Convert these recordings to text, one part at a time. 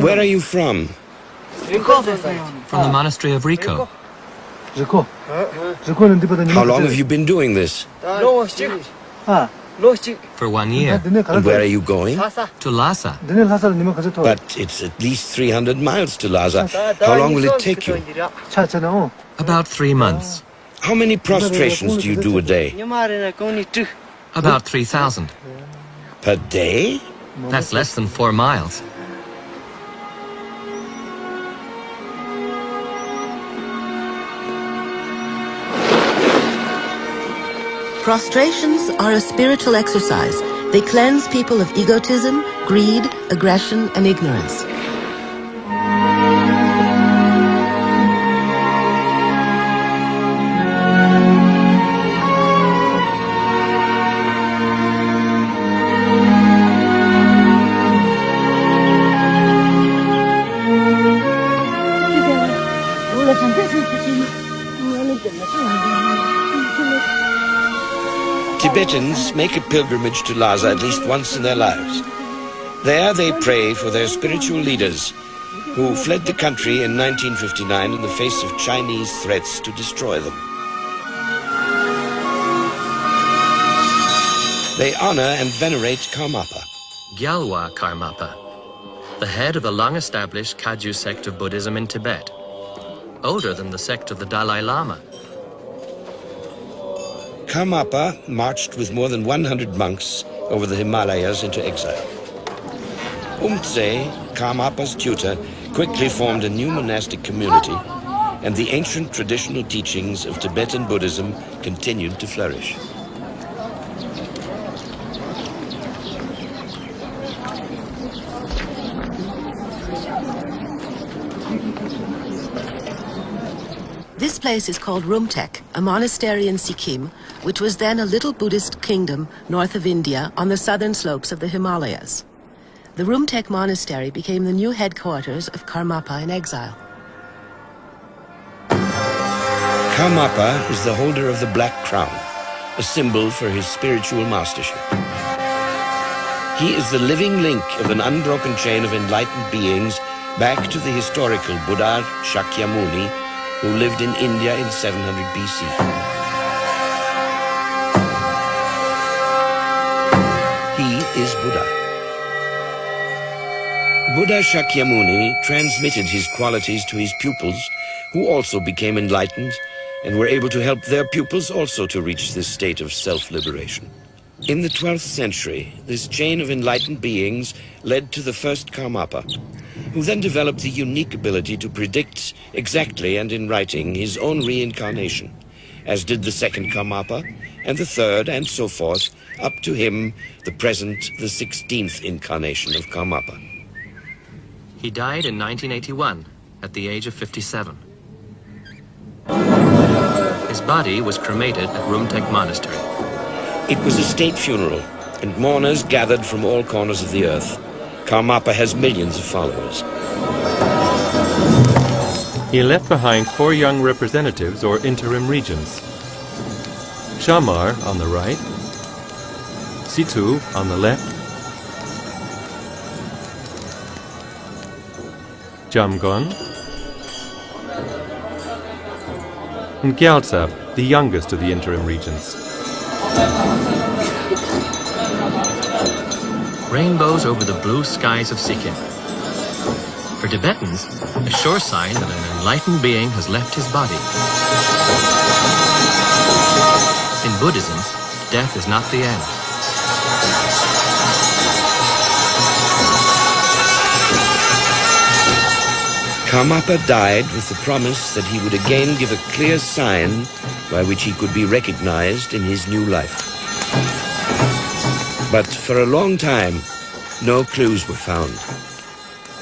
Where are you from? From the monastery of Riko. How long have you been doing this? For 1 year. And where are you going? To Lhasa. But it's at least 300 miles to Lhasa. How long will it take you? About 3 months. How many prostrations do you do a day? About 3,000. Per day? That's less than 4 miles. Prostrations are a spiritual exercise. They cleanse people of egotism, greed, aggression, and ignorance. Tibetans make a pilgrimage to Lhasa at least once in their lives. There they pray for their spiritual leaders who fled the country in 1959 in the face of Chinese threats to destroy them. They honor and venerate Karmapa. Gyalwa Karmapa, the head of the long-established Kagyu sect of Buddhism in Tibet, older than the sect of the Dalai Lama. Karmapa marched with more than 100 monks over the Himalayas into exile. Umtse, Karmapa's tutor, quickly formed a new monastic community, and the ancient traditional teachings of Tibetan Buddhism continued to flourish. This place is called Rumtek, a monastery in Sikkim, which was then a little Buddhist kingdom north of India on the southern slopes of the Himalayas. The Rumtek monastery became the new headquarters of Karmapa in exile. Karmapa is the holder of the Black Crown, a symbol for his spiritual mastership. He is the living link of an unbroken chain of enlightened beings back to the historical Buddha Shakyamuni, who lived in India in 700 BC. He is Buddha. Buddha Shakyamuni transmitted his qualities to his pupils, who also became enlightened and were able to help their pupils also to reach this state of self-liberation. In the 12th century, this chain of enlightened beings led to the first Karmapa, who then developed the unique ability to predict exactly and in writing his own reincarnation, as did the second Karmapa, and the third, and so forth, up to him, the present, the 16th incarnation of Karmapa. He died in 1981, at the age of 57. His body was cremated at Rumtek Monastery. It was a state funeral, and mourners gathered from all corners of the earth. Karmapa has millions of followers. He left behind 4 young representatives or interim regents. Shamar on the right, Situ on the left, Jamgon, and Gyaltsab, the youngest of the interim regents. Rainbows over the blue skies of Sikkim. For Tibetans, a sure sign that an enlightened being has left his body. In Buddhism, death is not the end. Karmapa died with the promise that he would again give a clear sign by which he could be recognized in his new life. But for a long time, no clues were found.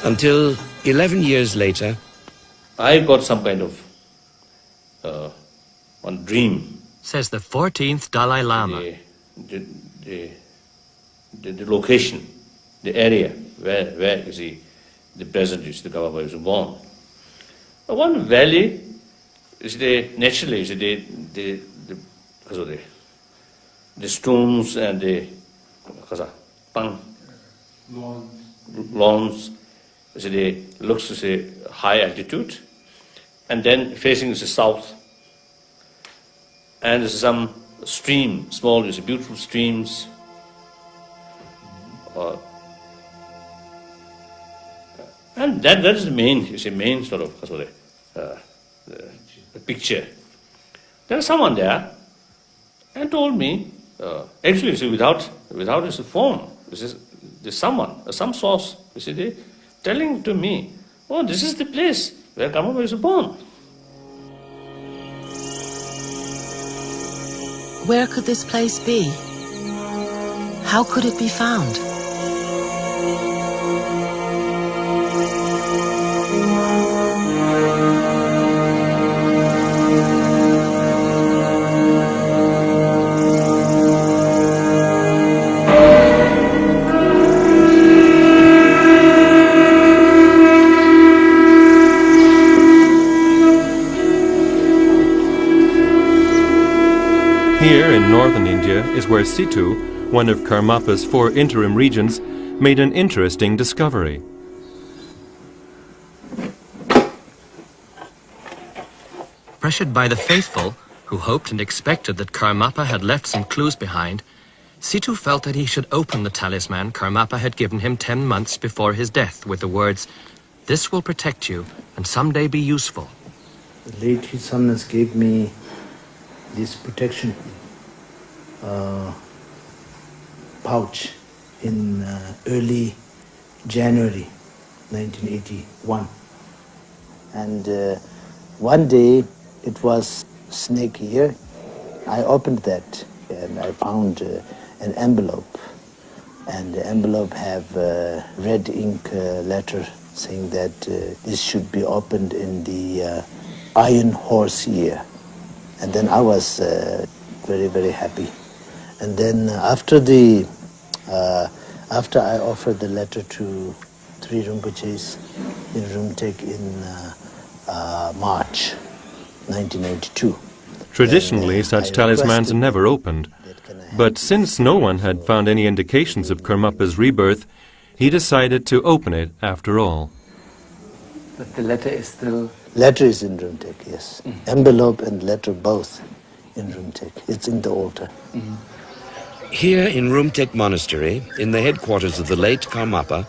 Until 11 years later, I got some kind of one dream. Says the 14th Dalai Lama. The location, the area where is the present is the Karmapa was born. One valley is naturally is the stones and the lawns. Looks as a high altitude, and then facing the south. And there's some stream, small, there's beautiful streams. And that is the main sort of the picture. There's someone there, and told me, actually, without this form, there's someone, some source, telling to me, oh, this is the place where Karmapa is born. Where could this place be? How could it be found? Here in northern India is where Situ, one of Karmapa's 4 interim regents, made an interesting discovery. Pressured by the faithful, who hoped and expected that Karmapa had left some clues behind, Situ felt that he should open the talisman Karmapa had given him 10 months before his death with the words, "This will protect you and someday be useful." The late His Holiness gave me this protection pouch in early January 1981. And one day it was snake here. I opened that and I found an envelope. And the envelope have red ink letter saying that this should be opened in the Iron Horse year. And then I was very, very happy. And then after I offered the letter to 3 Rinpoches in Rumtek in March 1992. Traditionally, such talismans are never opened. But since no one had found any indications of Karmapa's rebirth, he decided to open it after all. But the letter is still... Letter is in Rumtek, yes. Envelope and letter both in Rumtek. It's in the altar. Here in Rumtek Monastery, in the headquarters of the late Karmapa,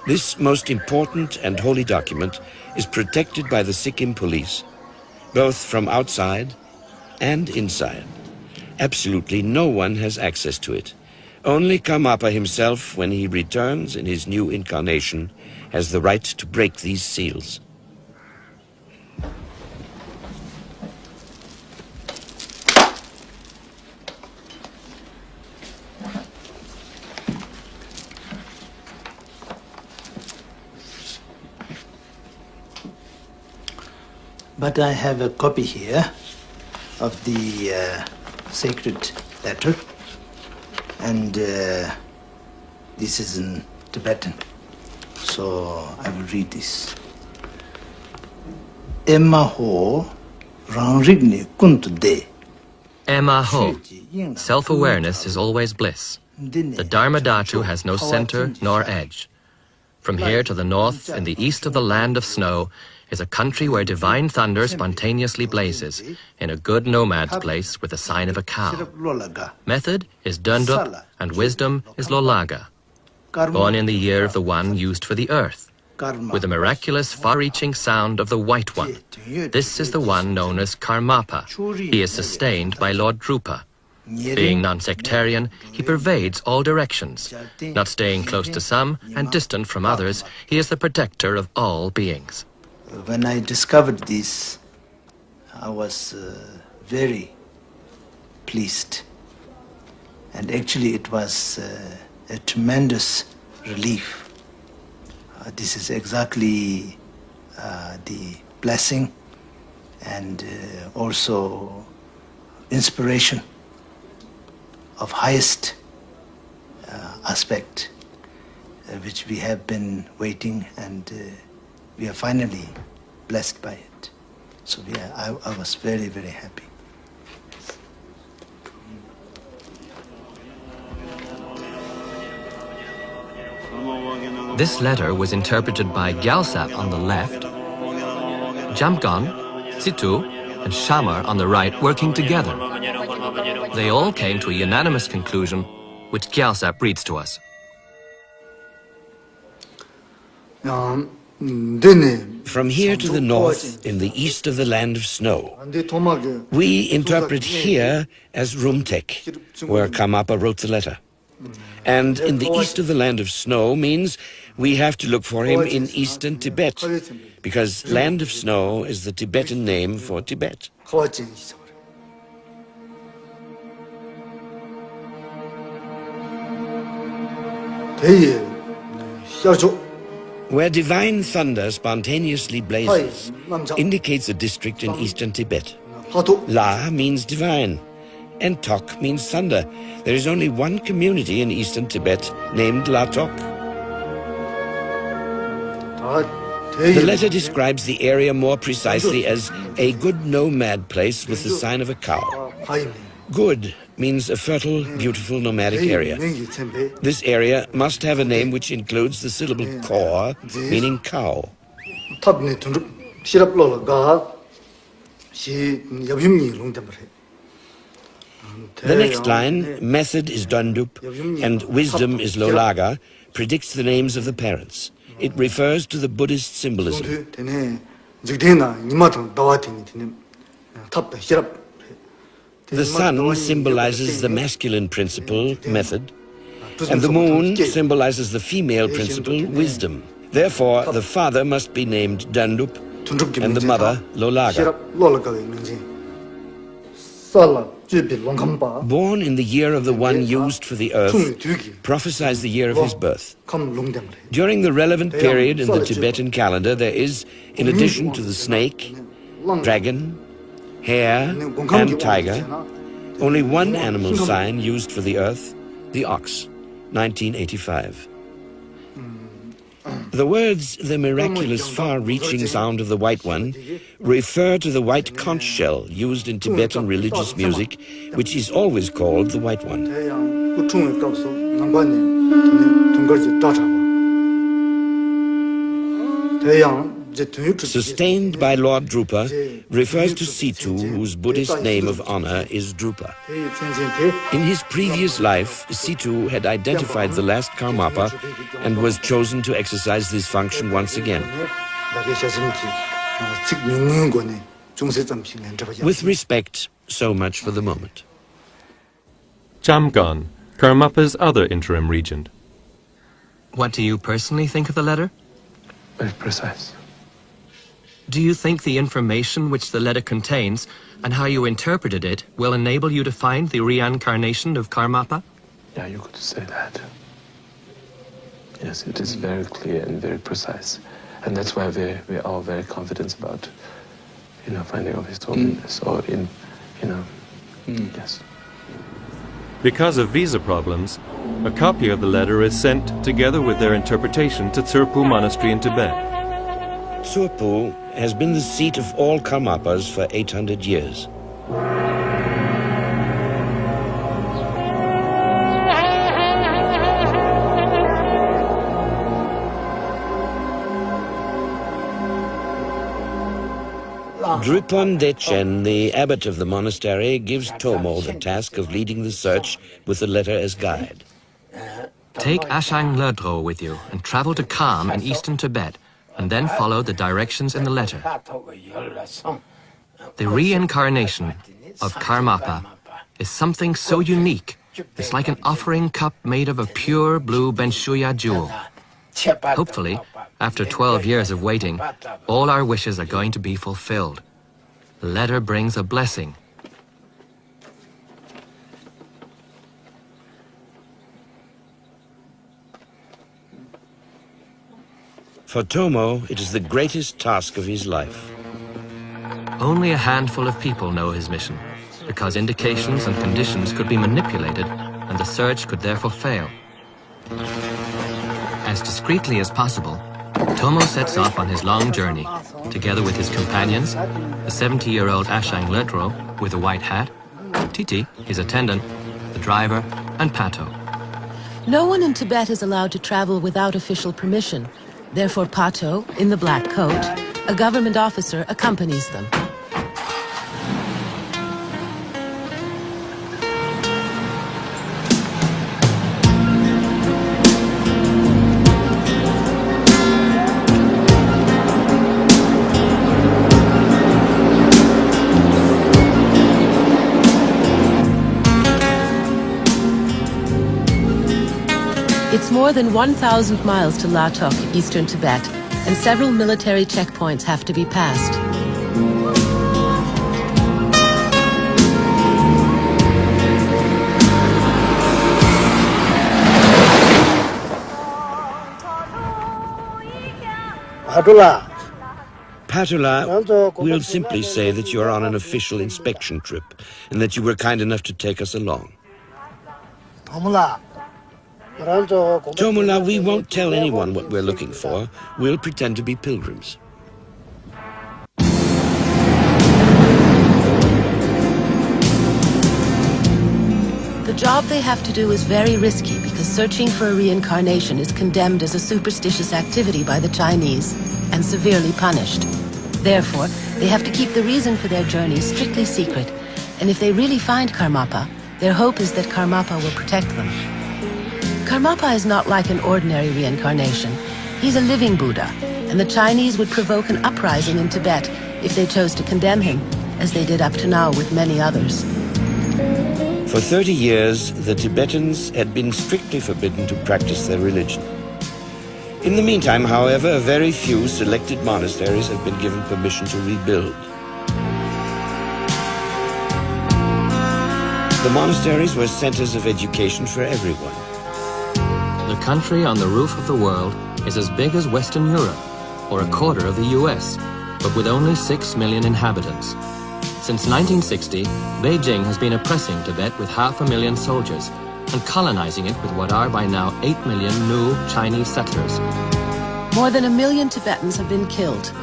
this most important and holy document is protected by the Sikkim police, both from outside and inside. Absolutely no one has access to it. Only Karmapa himself, when he returns in his new incarnation, has the right to break these seals. But I have a copy here of the sacred letter, and this is in Tibetan, so I will read this. Emma ho rangrigni kuntude. Emma Ho. Self-awareness is always bliss. The Dharma Dhatu has no center nor edge. From here to the north, in the east of the land of snow, is a country where divine thunder spontaneously blazes, in a good nomad's place with the sign of a cow. Method is Dundup, and wisdom is Lolaga. Born in the year of the one used for the earth, with the miraculous far-reaching sound of the White One. This is the one known as Karmapa. He is sustained by Lord Drupa. Being non-sectarian, he pervades all directions. Not staying close to some and distant from others, he is the protector of all beings. When I discovered this, I was very pleased. And actually it was a tremendous relief. This is exactly the blessing and also inspiration of highest aspect, which we have been waiting, and we are finally blessed by it. So I was very, very happy. This letter was interpreted by Gyaltsap on the left, Jamgon, Situ, and Shamar on the right working together. They all came to a unanimous conclusion, which Gyaltsap reads to us. From here to the north, in the east of the land of snow, we interpret here as Rumtek, where Karmapa wrote the letter. And in the east of the land of snow means we have to look for him in eastern Tibet, because land of snow is the Tibetan name for Tibet. Where divine thunder spontaneously blazes indicates a district in eastern Tibet. La means divine, and Tok means thunder. There is only one community in eastern Tibet named La Tok. The letter describes the area more precisely as a good nomad place with the sign of a cow. Good means a fertile, beautiful nomadic area. This area must have a name which includes the syllable kor, meaning cow. The next line, method is Dundup and wisdom is Lolaga, predicts the names of the parents. It refers to the Buddhist symbolism. The sun symbolizes the masculine principle, method, and the moon symbolizes the female principle, wisdom. Therefore, the father must be named Dundup and the mother Lolaga. Born in the year of the one used for the earth, prophesies the year of his birth. During the relevant period in the Tibetan calendar, there is, in addition to the snake, dragon, hare, and tiger, only one animal sign used for the earth, the ox, 1985. The words, the miraculous far-reaching sound of the White One, refer to the white conch shell used in Tibetan religious music, which is always called the White One. Sustained by Lord Drupa refers to Situ, whose Buddhist name of honor is Drupa. In his previous life, Situ had identified the last Karmapa and was chosen to exercise this function once again. With respect, so much for the moment. Jamgon, Karmapa's other interim regent. What do you personally think of the letter? Very precise. Do you think the information which the letter contains and how you interpreted it will enable you to find the reincarnation of Karmapa? Yeah, you could say that. Yes, it is very clear and very precise. And that's why we're all very confident about, finding of his holiness or yes. Because of visa problems, a copy of the letter is sent together with their interpretation to Tsurpu monastery in Tibet. Tsurpu has been the seat of all Karmapas for 800 years. Drupon Dechen, the abbot of the monastery, gives Tomo the task of leading the search with the letter as guide. Take Ashang Ledro with you and travel to Kham in eastern Tibet, and then follow the directions in the letter. The reincarnation of Karmapa is something so unique. It's like an offering cup made of a pure blue Benshuya jewel. Hopefully, after 12 years of waiting, all our wishes are going to be fulfilled. The letter brings a blessing. For Tomo, it is the greatest task of his life. Only a handful of people know his mission, because indications and conditions could be manipulated, and the search could therefore fail. As discreetly as possible, Tomo sets off on his long journey, together with his companions, the 70-year-old Ashang Ledro with a white hat, Titi, his attendant, the driver, and Pato. No one in Tibet is allowed to travel without official permission. Therefore, Pato, in the black coat, a government officer, accompanies them. It's more than 1,000 miles to Latok, eastern Tibet, and several military checkpoints have to be passed. Patula, we'll simply say that you're on an official inspection trip and that you were kind enough to take us along. Tomula, we won't tell anyone what we're looking for. We'll pretend to be pilgrims. The job they have to do is very risky because searching for a reincarnation is condemned as a superstitious activity by the Chinese and severely punished. Therefore, they have to keep the reason for their journey strictly secret, and if they really find Karmapa, their hope is that Karmapa will protect them. Karmapa is not like an ordinary reincarnation. He's a living Buddha, and the Chinese would provoke an uprising in Tibet if they chose to condemn him, as they did up to now with many others. For 30 years, the Tibetans had been strictly forbidden to practice their religion. In the meantime, however, very few selected monasteries have been given permission to rebuild. The monasteries were centers of education for everyone. The country on the roof of the world is as big as Western Europe, or a quarter of the US, but with only 6 million inhabitants. Since 1960, Beijing has been oppressing Tibet with 500,000 soldiers and colonizing it with what are by now 8 million new Chinese settlers. More than 1 million Tibetans have been killed.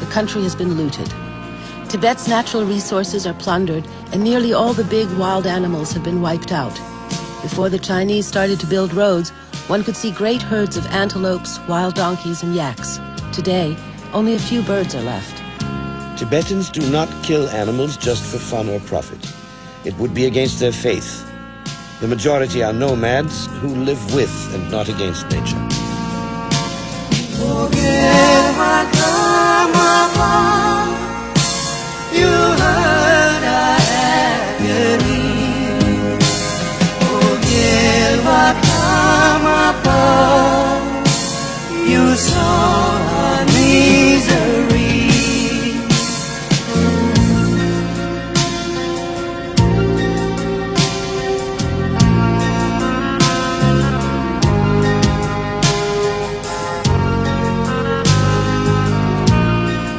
The country has been looted. Tibet's natural resources are plundered, and nearly all the big wild animals have been wiped out. Before the Chinese started to build roads, one could see great herds of antelopes, wild donkeys, and yaks. Today, only a few birds are left. Tibetans do not kill animals just for fun or profit. It would be against their faith. The majority are nomads who live with and not against nature. You heard our agony. Forgive our Karmapa. You saw our misery.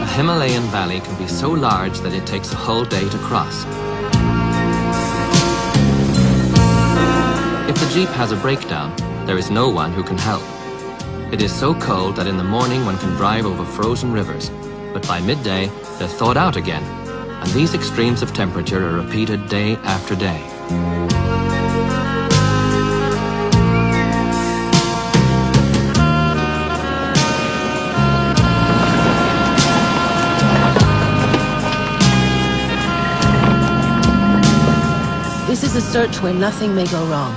A Himalayan valley can be so large that it takes a whole day to cross. If the jeep has a breakdown, there is no one who can help. It is so cold that in the morning one can drive over frozen rivers, but by midday they're thawed out again, and these extremes of temperature are repeated day after day. search where nothing may go wrong.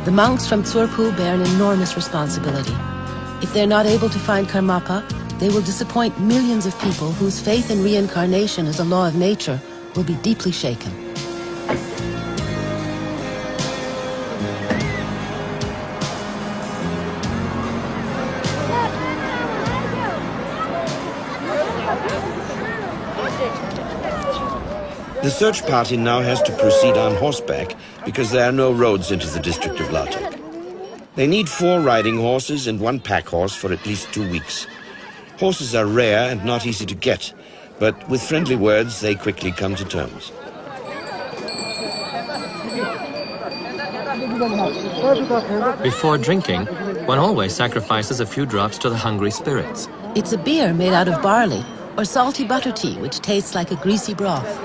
The monks from Tsurpu bear an enormous responsibility. If they're not able to find Karmapa, they will disappoint millions of people whose faith in reincarnation as a law of nature will be deeply shaken. The search party now has to proceed on horseback because there are no roads into the district of Latok. They need 4 riding horses and 1 pack horse for at least 2 weeks. Horses are rare and not easy to get, but with friendly words they quickly come to terms. Before drinking, one always sacrifices a few drops to the hungry spirits. It's a beer made out of barley, or salty butter tea, which tastes like a greasy broth.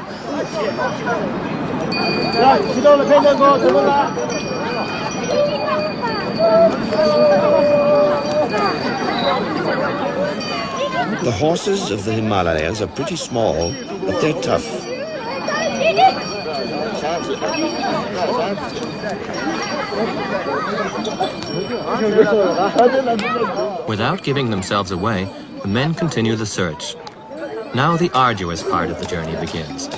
The horses of the Himalayas are pretty small, but they're tough. Without giving themselves away, the men continue the search. Now the arduous part of the journey begins.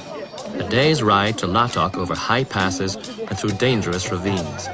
A day's ride to Latok over high passes and through dangerous ravines.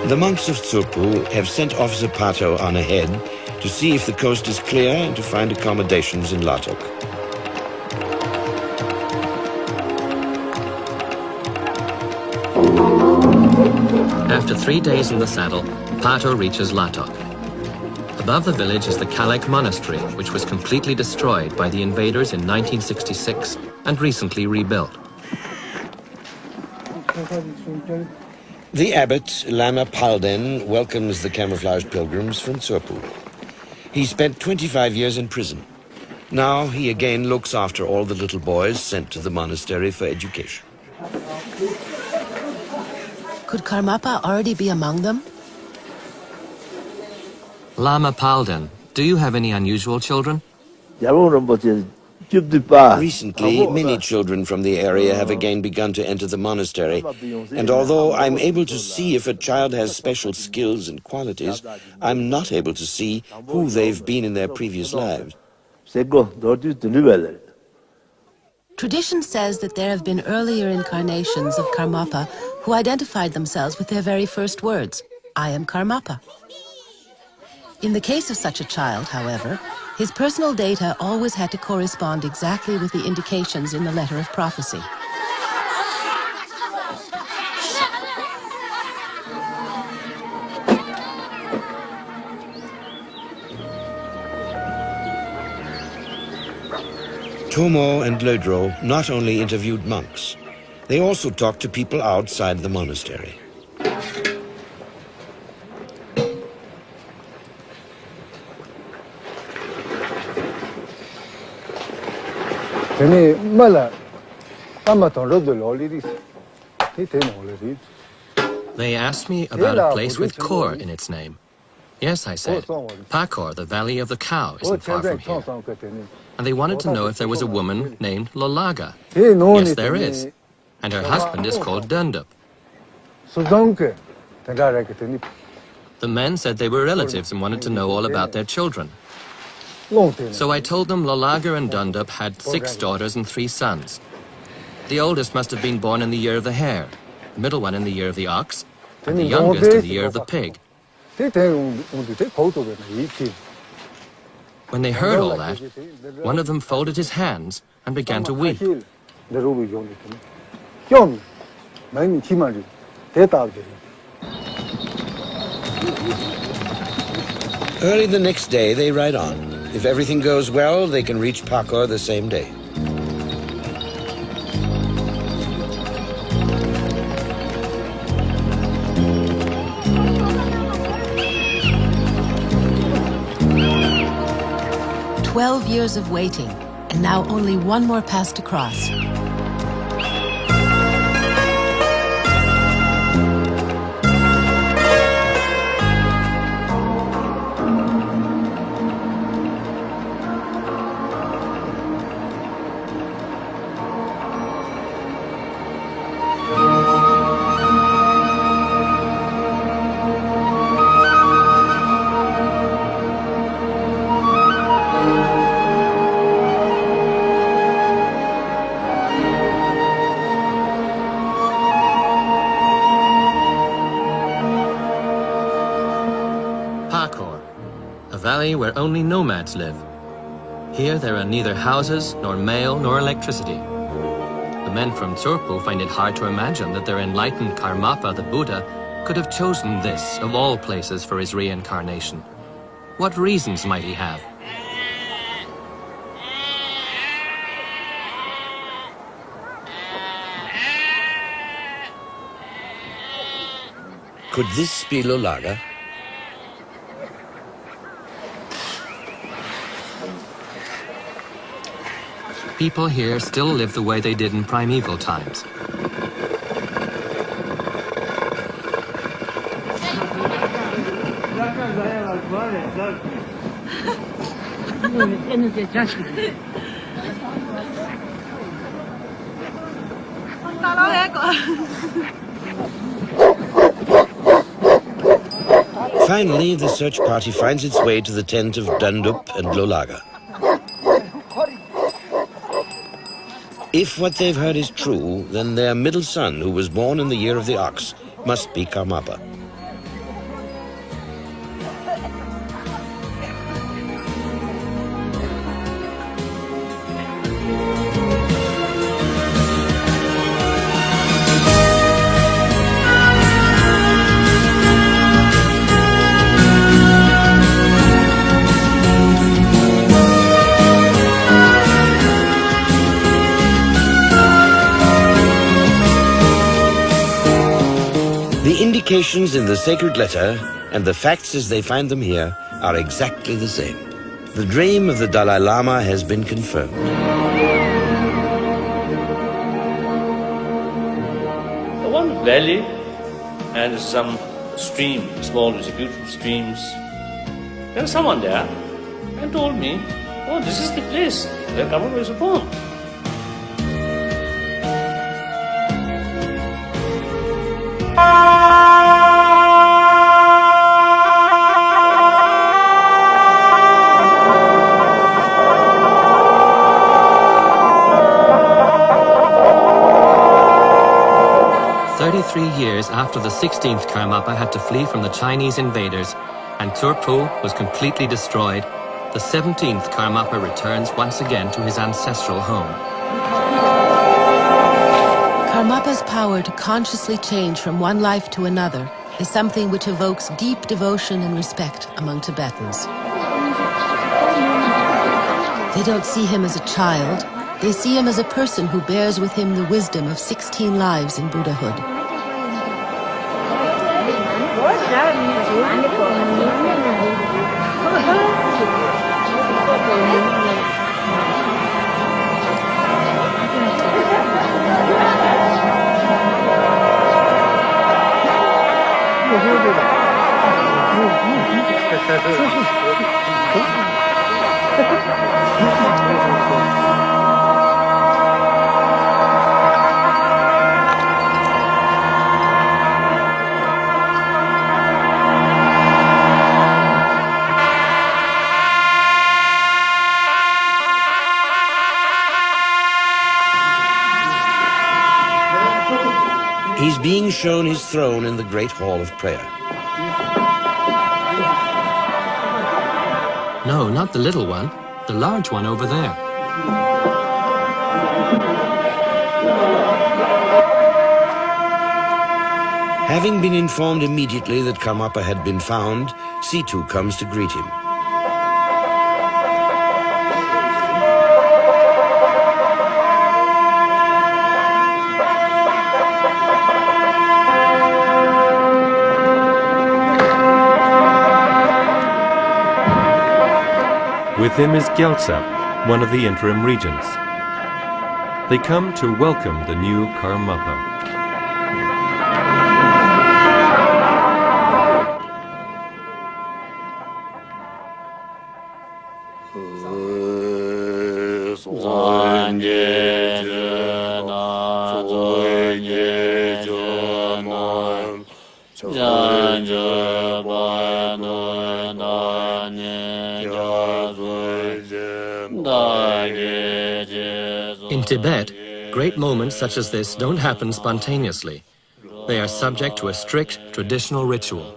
The monks of Tsurpu have sent Officer Pato on ahead to see if the coast is clear and to find accommodations in Latok. After 3 days in the saddle, Pato reaches Latok. Above the village is the Kalek Monastery, which was completely destroyed by the invaders in 1966 and recently rebuilt. The abbot, Lama Palden, welcomes the camouflaged pilgrims from Tsurpu. He spent 25 years in prison. Now he again looks after all the little boys sent to the monastery for education. Could Karmapa already be among them? Lama Palden, do you have any unusual children? Recently, many children from the area have again begun to enter the monastery, and although I'm able to see if a child has special skills and qualities, I'm not able to see who they've been in their previous lives. Tradition says that there have been earlier incarnations of Karmapa who identified themselves with their very first words, "I am Karmapa." In the case of such a child, however, his personal data always had to correspond exactly with the indications in the letter of prophecy. Tomo and Lodro not only interviewed monks, they also talked to people outside the monastery. They asked me about a place with Kor in its name. Yes, I said. Pakor, the Valley of the Cow, isn't far from here. And they wanted to know if there was a woman named Lolaga. Yes, there is. And her husband is called Dundup. The men said they were relatives and wanted to know all about their children. So I told them Lolaga and Dundup had 6 daughters and 3 sons. The oldest must have been born in the year of the hare, the middle one in the year of the ox, and the youngest in the year of the pig. When they heard all that, one of them folded his hands and began to weep. Early the next day, they ride on. If everything goes well, they can reach Pakor the same day. "12 years of waiting, and now only one more pass to cross." Where only nomads live. Here there are neither houses, nor mail, nor electricity. The men from Tsurpu find it hard to imagine that their enlightened Karmapa, the Buddha, could have chosen this, of all places, for his reincarnation. What reasons might he have? Could this be Lolaga? People here still live the way they did in primeval times. Finally, the search party finds its way to the tent of Dandup and Lolaga. If what they've heard is true, then their middle son, who was born in the year of the ox, must be Karmapa. The indications in the sacred letter and the facts as they find them here are exactly the same. The dream of the Dalai Lama has been confirmed. The one valley and some stream, small, beautiful streams. There was someone there and told me, oh, this is the place where Karmapa was born. 33 years after the 16th Karmapa had to flee from the Chinese invaders and Tsurpu was completely destroyed, the 17th Karmapa returns once again to his ancestral home. Karmapa's power to consciously change from one life to another is something which evokes deep devotion and respect among Tibetans. They don't see him as a child. They see him as a person who bears with him the wisdom of 16 lives in Buddhahood. He's being shown his throne in the Great Hall of Prayer. No, not the little one. The large one over there. Having been informed immediately that Karmapa had been found, Tsurpu comes to greet him. With him is Gyaltsap, one of the interim regents. They come to welcome the new Karmapa. In Tibet, great moments such as this don't happen spontaneously. They are subject to a strict traditional ritual.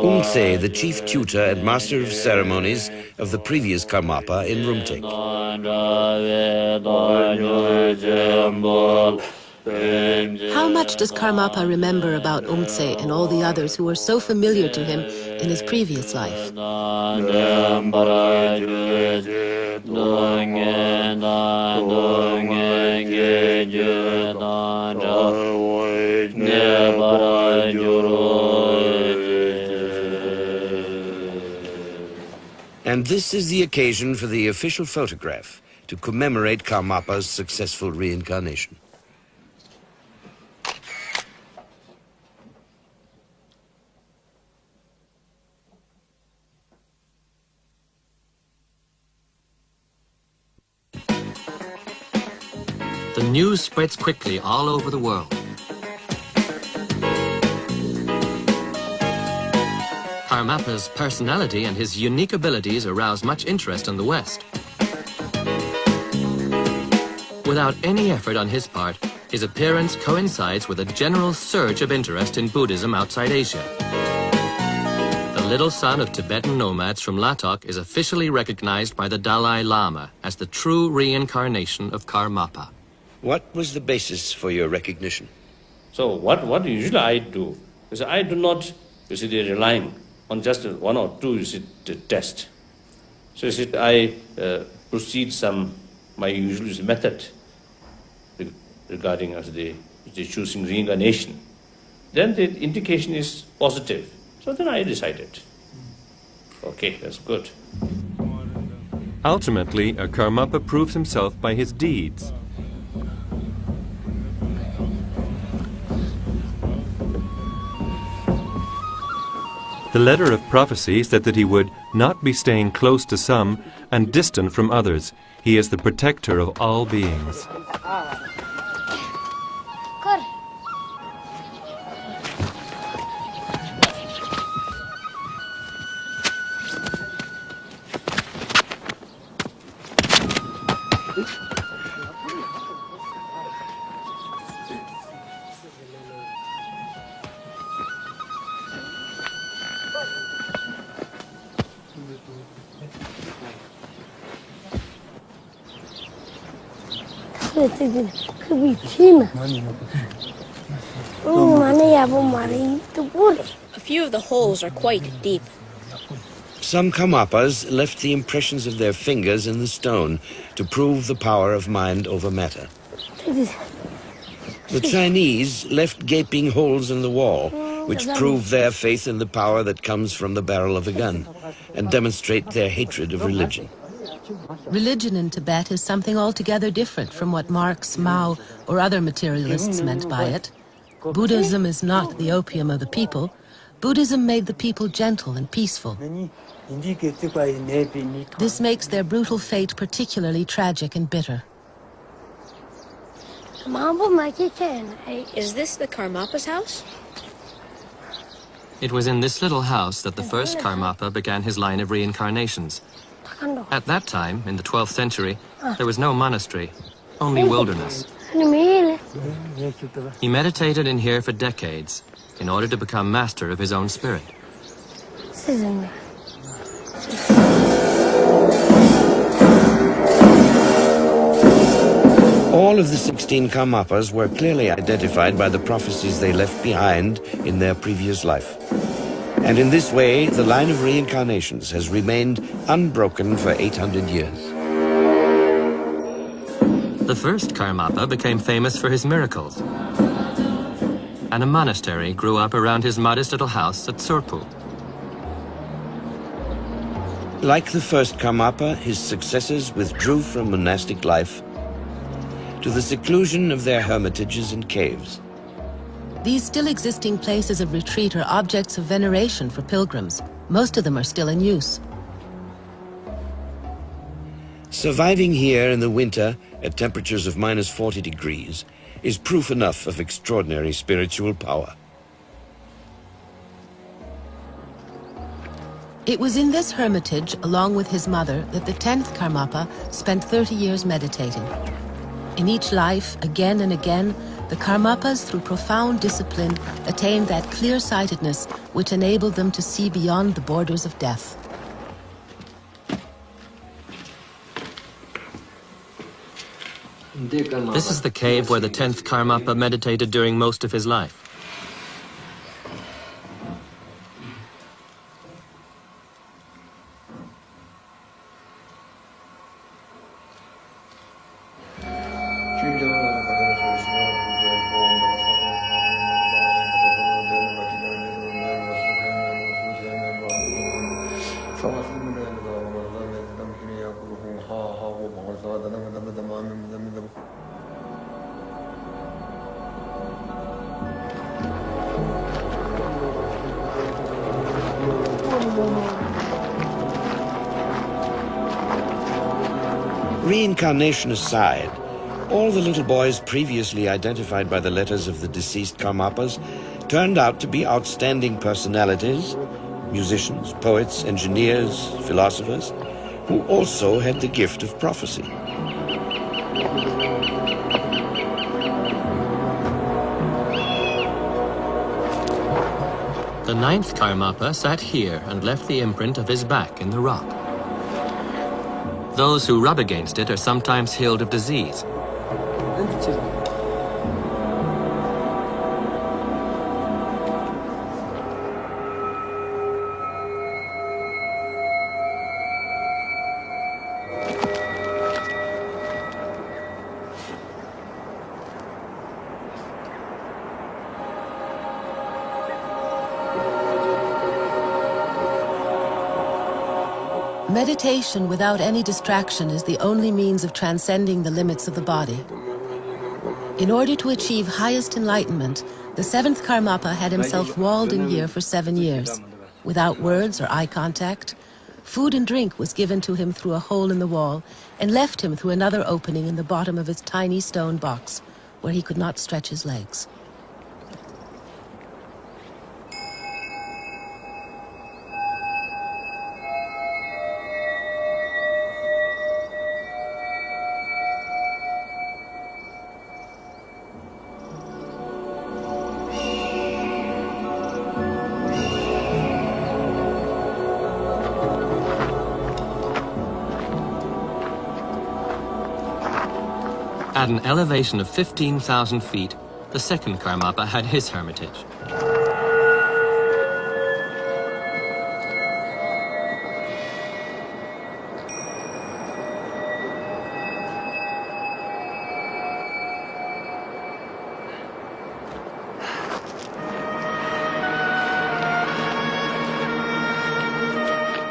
Umtse, the chief tutor and master of ceremonies of the previous Karmapa in Rumtek. How much does Karmapa remember about Umtse and all the others who were so familiar to him in his previous life? And this is the occasion for the official photograph to commemorate Karmapa's successful reincarnation. The news spreads quickly all over the world. Karmapa's personality and his unique abilities arouse much interest in the West. Without any effort on his part, his appearance coincides with a general surge of interest in Buddhism outside Asia. The little son of Tibetan nomads from Latok is officially recognized by the Dalai Lama as the true reincarnation of Karmapa. What was the basis for your recognition? So what usually I do is I do not, relying on just one or two, test. So I proceed my usual method regarding the choosing reincarnation. Then the indication is positive. So then I decided, okay, that's good. Ultimately, a Karmapa proves himself by his deeds. The letter of prophecy said that he would not be staying close to some and distant from others. He is the protector of all beings. A few of the holes are quite deep. Some Karmapas left the impressions of their fingers in the stone to prove the power of mind over matter. The Chinese left gaping holes in the wall, which prove their faith in the power that comes from the barrel of a gun and demonstrate their hatred of religion. Religion in Tibet is something altogether different from what Marx, Mao, or other materialists meant by it. Buddhism is not the opium of the people, Buddhism made the people gentle and peaceful. This makes their brutal fate particularly tragic and bitter. Is this the Karmapa's house? It was in this little house that the first Karmapa began his line of reincarnations. At that time, in the 12th century, there was no monastery, only wilderness. He meditated in here for decades in order to become master of his own spirit. All of the 16 Karmapas were clearly identified by the prophecies they left behind in their previous life. And in this way, the line of reincarnations has remained unbroken for 800 years. The first Karmapa became famous for his miracles, and a monastery grew up around his modest little house at Tsurpu. Like the first Karmapa, his successors withdrew from monastic life to the seclusion of their hermitages and caves. These still existing places of retreat are objects of veneration for pilgrims. Most of them are still in use. Surviving here in the winter at temperatures of minus 40 degrees is proof enough of extraordinary spiritual power. It was in this hermitage, along with his mother, that the 10th Karmapa spent 30 years meditating. In each life, again and again, the Karmapas, through profound discipline, attained that clear-sightedness which enabled them to see beyond the borders of death. This is the cave where the 10th Karmapa meditated during most of his life. Reincarnation aside, all the little boys previously identified by the letters of the deceased Karmapas turned out to be outstanding personalities, musicians, poets, engineers, philosophers, who also had the gift of prophecy. The 9th Karmapa sat here and left the imprint of his back in the rock. Those who rub against it are sometimes healed of disease. Meditation without any distraction is the only means of transcending the limits of the body. In order to achieve highest enlightenment, the 7th Karmapa had himself walled in here for 7 years. Without words or eye contact, food and drink was given to him through a hole in the wall and left him through another opening in the bottom of his tiny stone box, where he could not stretch his legs. At an elevation of 15,000 feet, the 2nd Karmapa had his hermitage.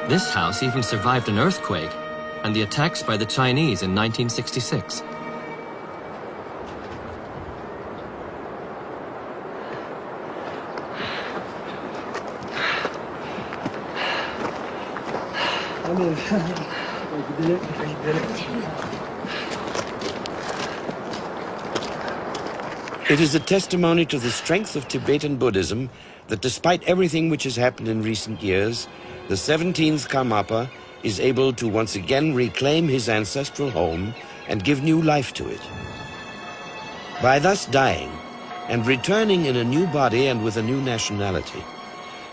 This house even survived an earthquake and the attacks by the Chinese in 1966. It is a testimony to the strength of Tibetan Buddhism that despite everything which has happened in recent years, the 17th Karmapa is able to once again reclaim his ancestral home and give new life to it. By thus dying and returning in a new body and with a new nationality,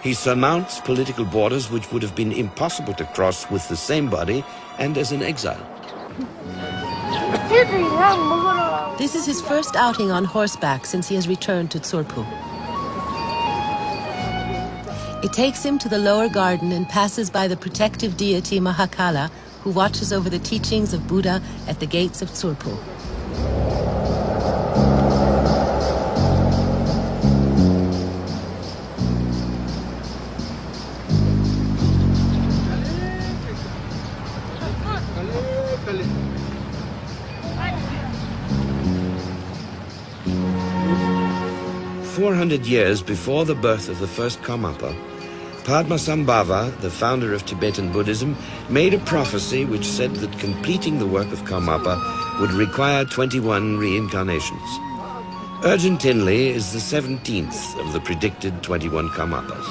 he surmounts political borders which would have been impossible to cross with the same body and as an exile. This is his first outing on horseback since he has returned to Tsurpu. It takes him to the lower garden and passes by the protective deity Mahakala, who watches over the teachings of Buddha at the gates of Tsurpu. Years before the birth of the first Karmapa, Padmasambhava, the founder of Tibetan Buddhism, made a prophecy which said that completing the work of Karmapa would require 21 reincarnations. Urgent Tinley is the 17th of the predicted 21 Karmapas.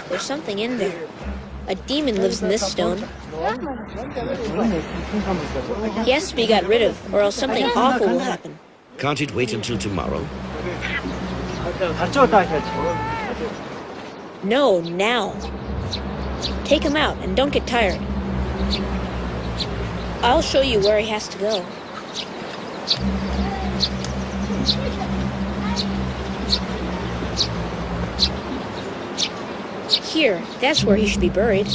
There's something in there. A demon lives in this stone. He has to be got rid of, or else something awful will happen. Can't it wait until tomorrow? No, now. Take him out and don't get tired. I'll show you where he has to go. Here, that's where he should be buried.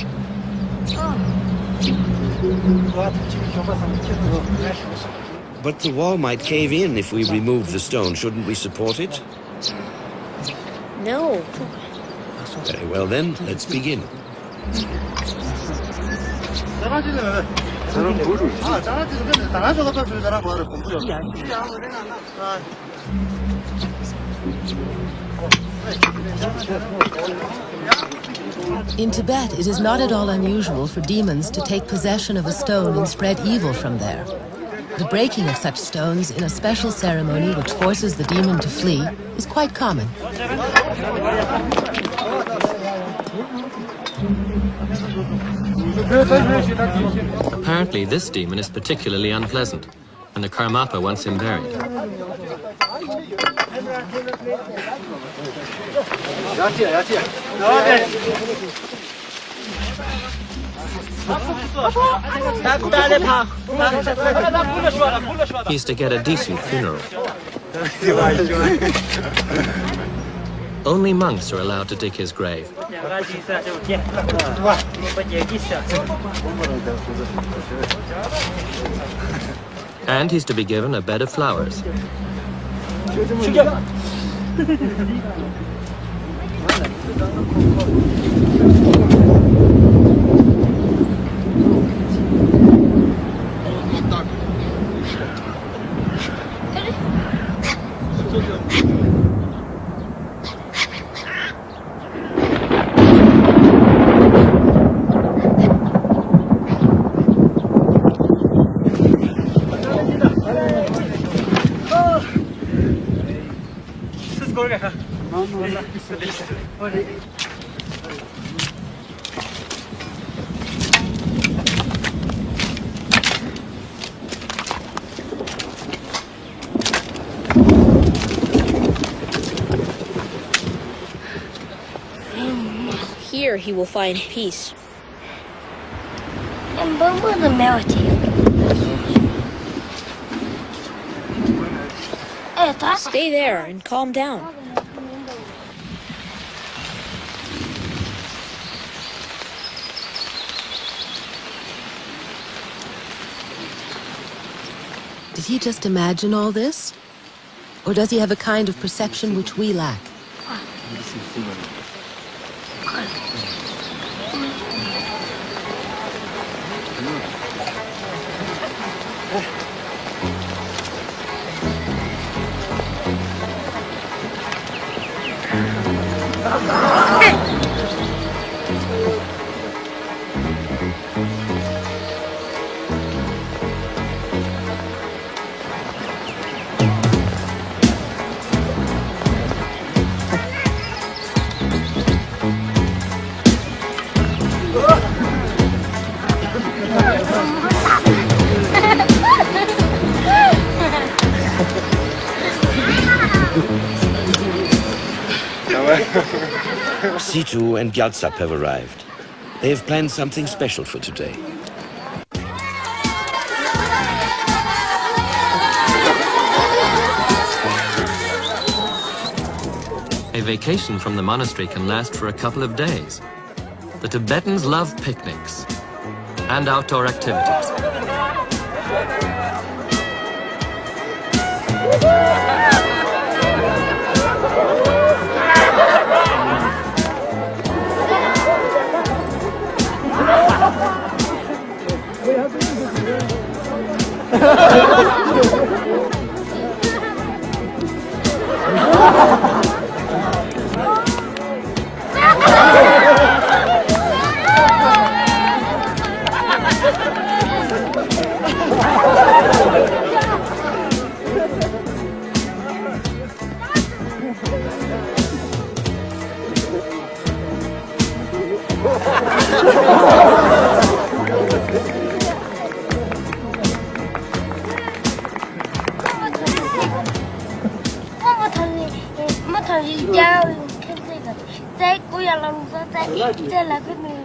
But the wall might cave in if we remove the stone. Shouldn't we support it? No. Very well then, let's begin. In Tibet, it is not at all unusual for demons to take possession of a stone and spread evil from there. The breaking of such stones in a special ceremony which forces the demon to flee is quite common. Apparently, this demon is particularly unpleasant, and the Karmapa wants him buried. He's to get a decent funeral. Only monks are allowed to dig his grave. And he's to be given a bed of flowers. Here he will find peace. Stay Stay there and calm down. Did he just imagine all this? Or does he have a kind of perception which we lack? Situ and Gyaltsap have arrived. They have planned something special for today. A vacation from the monastery can last for a couple of days. The Tibetans love picnics and outdoor activities.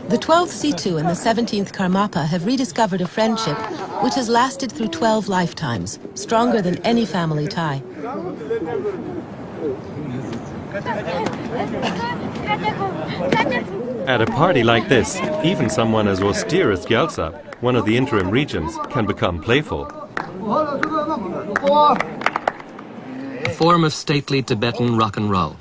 The 12th Situ and the 17th Karmapa have rediscovered a friendship which has lasted through 12 lifetimes, stronger than any family tie. At a party like this, even someone as austere as Gyaltsap, one of the interim regents, can become playful. A form of stately Tibetan rock and roll.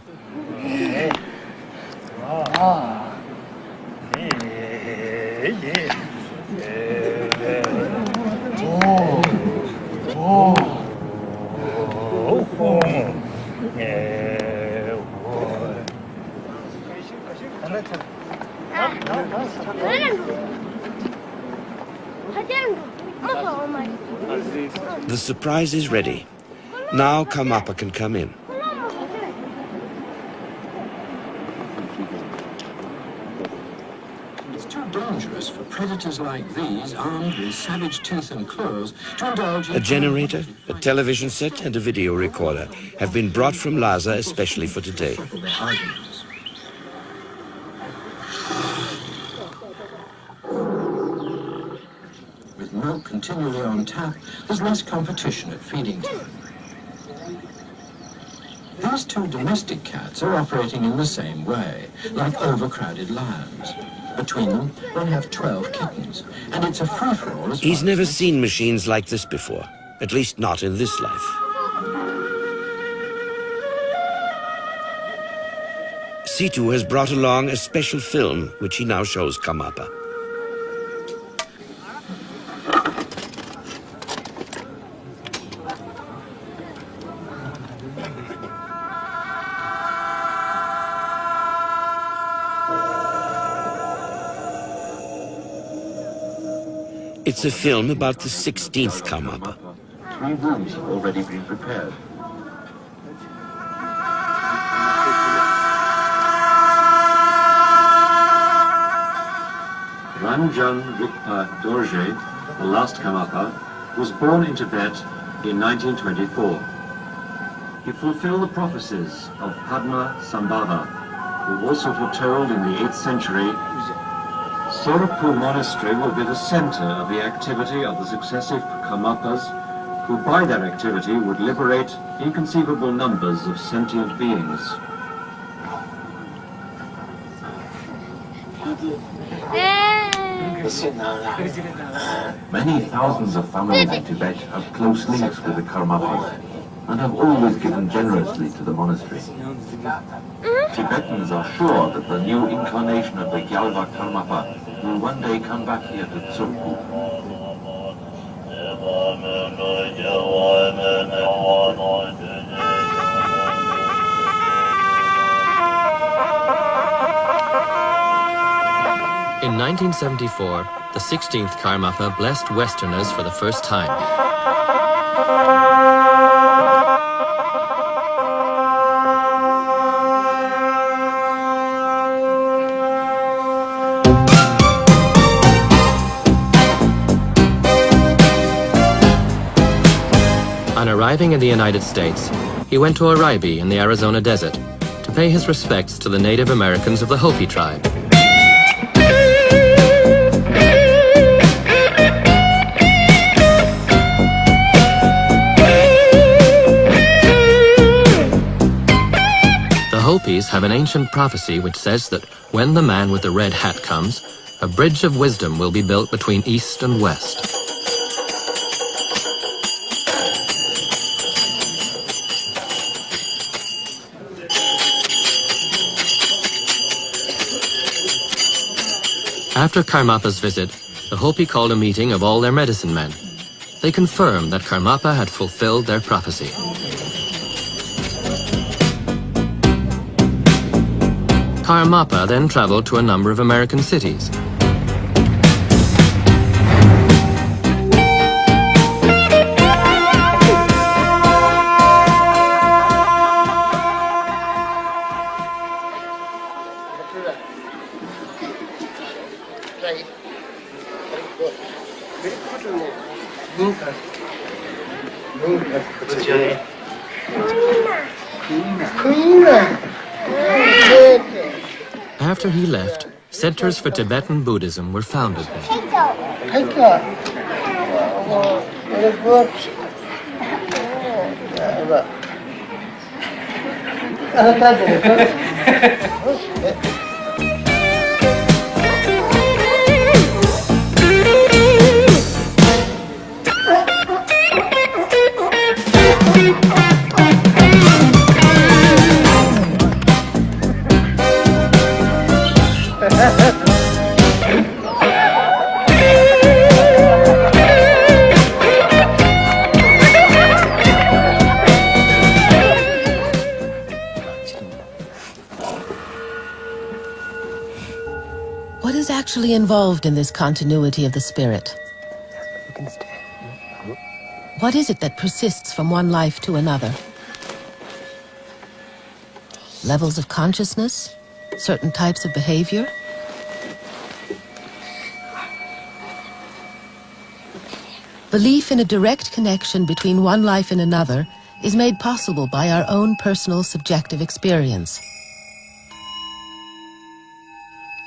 The surprise is ready. Now Karmapa can come in. It's too dangerous for predators like these, armed with savage teeth and claws, to indulge in... A generator, a television set and a video recorder have been brought from Lhasa especially for today. With milk continually on tap, there's less competition at feeding time. These two domestic cats are operating in the same way, like overcrowded lambs. Between them, they have 12 kittens, and it's a free-for-all as He's never seen machines like this before, at least not in this life. Situ has brought along a special film, which he now shows Karmapa. It's a film about the 16th Karmapa. 3 rooms have already been prepared. Ramjung Rikpa Dorje, the last Karmapa, was born in Tibet in 1924. He fulfilled the prophecies of Padma Sambhava, who also foretold in the 8th century Tsurpu monastery will be the center of the activity of the successive Karmapas, who by their activity would liberate inconceivable numbers of sentient beings. Many thousands of families in Tibet have close links with the Karmapas and have always given generously to the monastery. Tibetans are sure that the new incarnation of the Gyalva Karmapa will one day come back here to Tsurpu. In 1974, the 16th Karmapa blessed Westerners for the first time. On arriving in the United States, he went to Oribe in the Arizona desert to pay his respects to the Native Americans of the Hopi tribe. The Hopis have an ancient prophecy which says that when the man with the red hat comes, a bridge of wisdom will be built between East and West. After Karmapa's visit, the Hopi called a meeting of all their medicine men. They confirmed that Karmapa had fulfilled their prophecy. Karmapa then traveled to a number of American cities. After he left, centers for Tibetan Buddhism were founded there. What is actually involved in this continuity of the spirit? What is it that persists from one life to another? Levels of consciousness? Certain types of behavior? Belief in a direct connection between one life and another is made possible by our own personal subjective experience.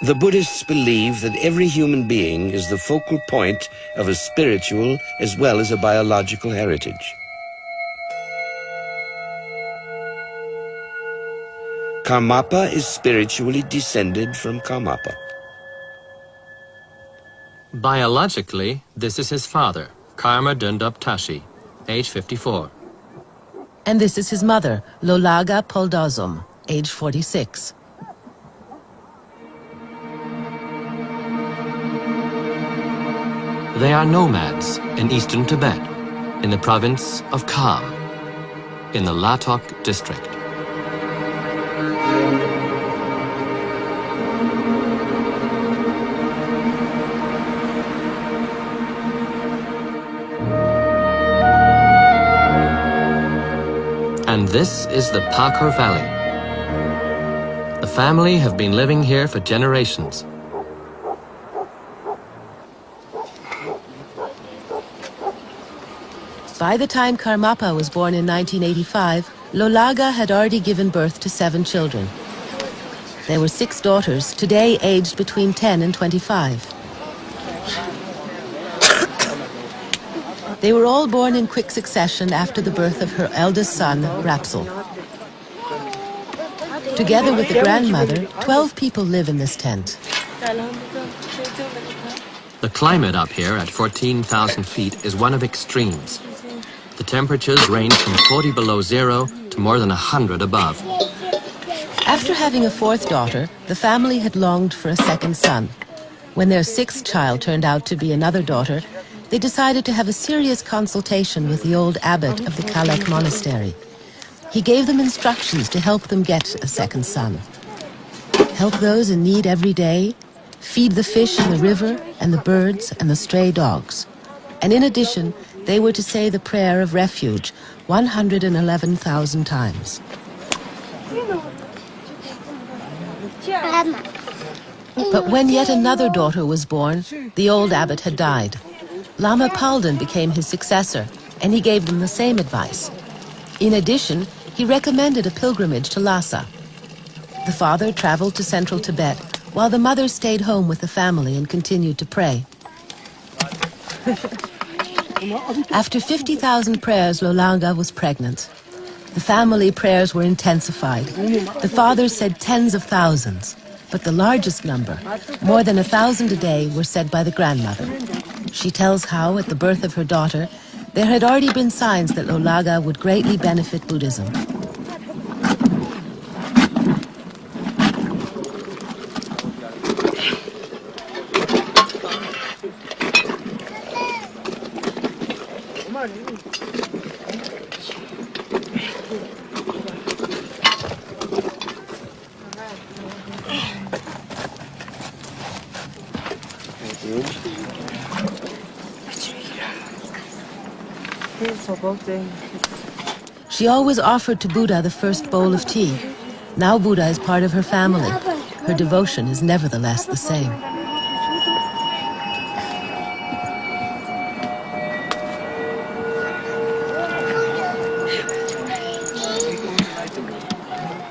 The Buddhists believe that every human being is the focal point of a spiritual as well as a biological heritage. Karmapa is spiritually descended from Karmapa. Biologically, this is his father, Karma Dundup Tashi, age 54. And this is his mother, Lolaga Poldazum, age 46. They are nomads in eastern Tibet, in the province of Kham, in the Latok district. And this is the Pakor Valley. The family have been living here for generations. By the time Karmapa was born in 1985, Lolaga had already given birth to 7 children. There were 6 daughters, today aged between 10 and 25. They were all born in quick succession after the birth of her eldest son, Rapsal. Together with the grandmother, 12 people live in this tent. The climate up here at 14,000 feet is one of extremes. The temperatures range from 40 below zero to more than 100 above. After having a fourth daughter, the family had longed for a second son. When their sixth child turned out to be another daughter, they decided to have a serious consultation with the old abbot of the Kalek monastery. He gave them instructions to help them get a second son. Help those in need every day, feed the fish in the river and the birds and the stray dogs. And in addition, they were to say the prayer of refuge 111,000 times. But when yet another daughter was born, the old abbot had died. Lama Palden became his successor, and he gave them the same advice. In addition, he recommended a pilgrimage to Lhasa. The father traveled to central Tibet, while the mother stayed home with the family and continued to pray. After 50,000 prayers, Lolanga was pregnant. The family prayers were intensified. The father said tens of thousands, but the largest number, more than 1,000 a day, were said by the grandmother. She tells how, at the birth of her daughter, there had already been signs that Lolaga would greatly benefit Buddhism. She always offered to Buddha the first bowl of tea. Now Buddha is part of her family. Her devotion is nevertheless the same.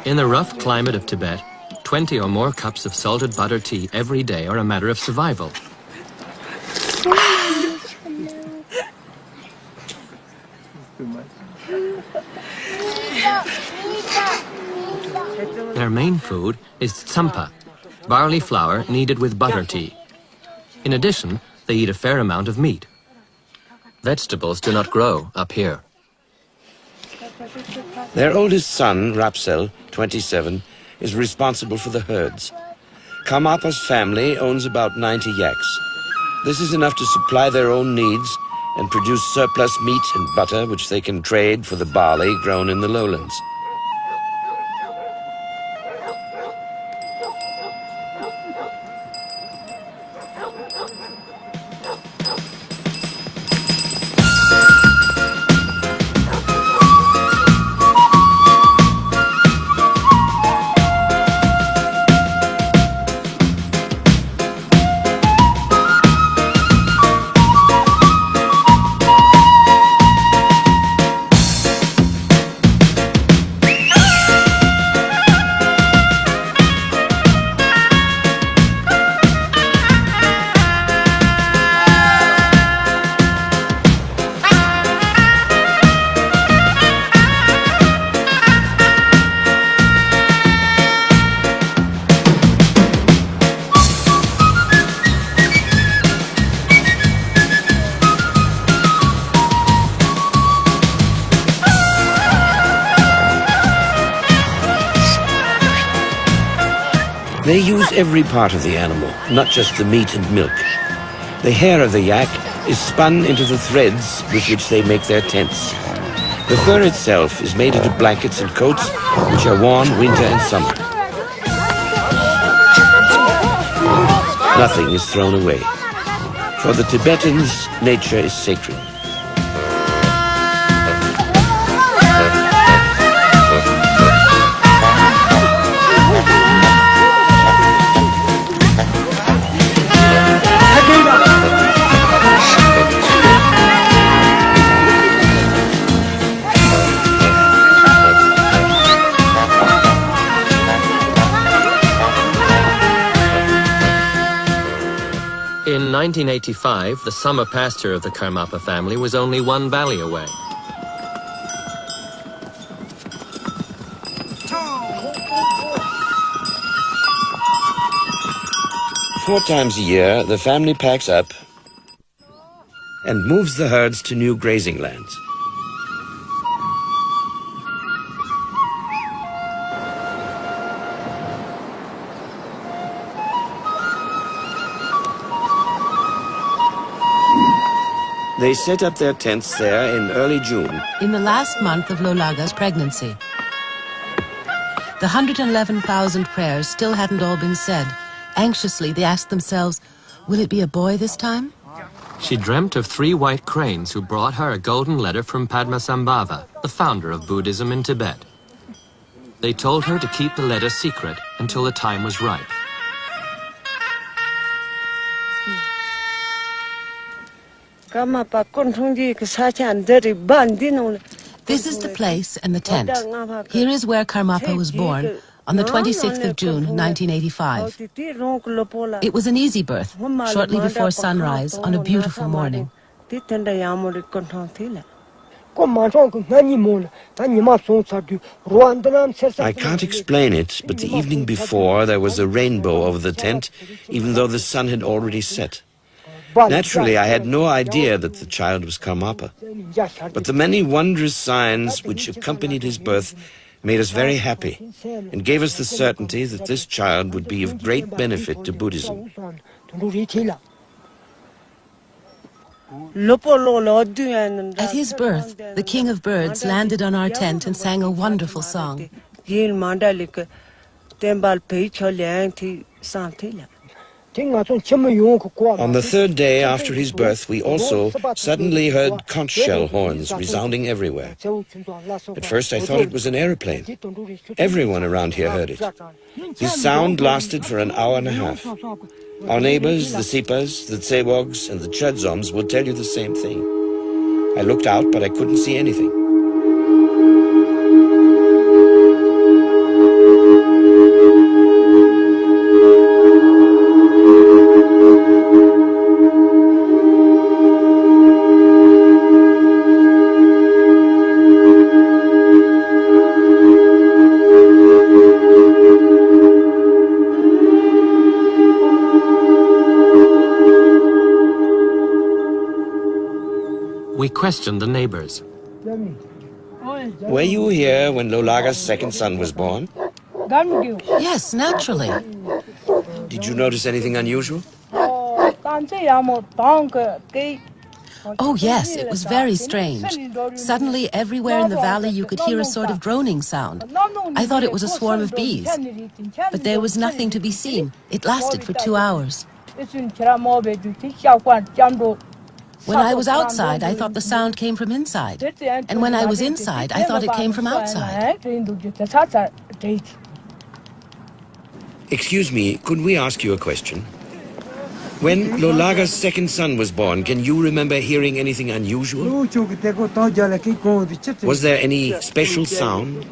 In the rough climate of Tibet, 20 or more cups of salted butter tea every day are a matter of survival. Their main food is tsampa, barley flour kneaded with butter tea. In addition, they eat a fair amount of meat. Vegetables do not grow up here. Their oldest son, Rapsel, 27, is responsible for the herds. Karmapa's family owns about 90 yaks. This is enough to supply their own needs and produce surplus meat and butter which they can trade for the barley grown in the lowlands. They use every part of the animal, not just the meat and milk. The hair of the yak is spun into the threads with which they make their tents. The fur itself is made into blankets and coats, which are worn winter and summer. Nothing is thrown away. For the Tibetans, nature is sacred. In 1985, the summer pasture of the Karmapa family was only one valley away. Four times a year, the family packs up and moves the herds to new grazing lands. They set up their tents there in early June. In the last month of Lolaga's pregnancy. The 111,000 prayers still hadn't all been said. Anxiously, they asked themselves, will it be a boy this time? She dreamt of 3 white cranes who brought her a golden letter from Padmasambhava, the founder of Buddhism in Tibet. They told her to keep the letter secret until the time was right. This is the place and the tent. Here is where Karmapa was born on the 26th of June, 1985. It was an easy birth, shortly before sunrise on a beautiful morning. I can't explain it, but the evening before there was a rainbow over the tent, even though the sun had already set. Naturally, I had no idea that the child was Karmapa, but the many wondrous signs which accompanied his birth made us very happy and gave us the certainty that this child would be of great benefit to Buddhism. At his birth, the king of birds landed on our tent and sang a wonderful song. On the 3rd day after his birth, we also suddenly heard conch shell horns resounding everywhere. At first I thought it was an aeroplane. Everyone around here heard it. This sound lasted for an hour and a half. Our neighbors, the Sipas, the Tsewogs, and the Chudzoms will tell you the same thing. I looked out, but I couldn't see anything. We questioned the neighbors. Were you here when Lolaga's second son was born? Yes, naturally. Did you notice anything unusual? Oh yes, it was very strange. Suddenly, everywhere in the valley you could hear a sort of droning sound. I thought it was a swarm of bees. But there was nothing to be seen. It lasted for 2 hours. When I was outside, I thought the sound came from inside. And when I was inside, I thought it came from outside. Excuse me, could we ask you a question? When Lolaga's second son was born, can you remember hearing anything unusual? Was there any special sound?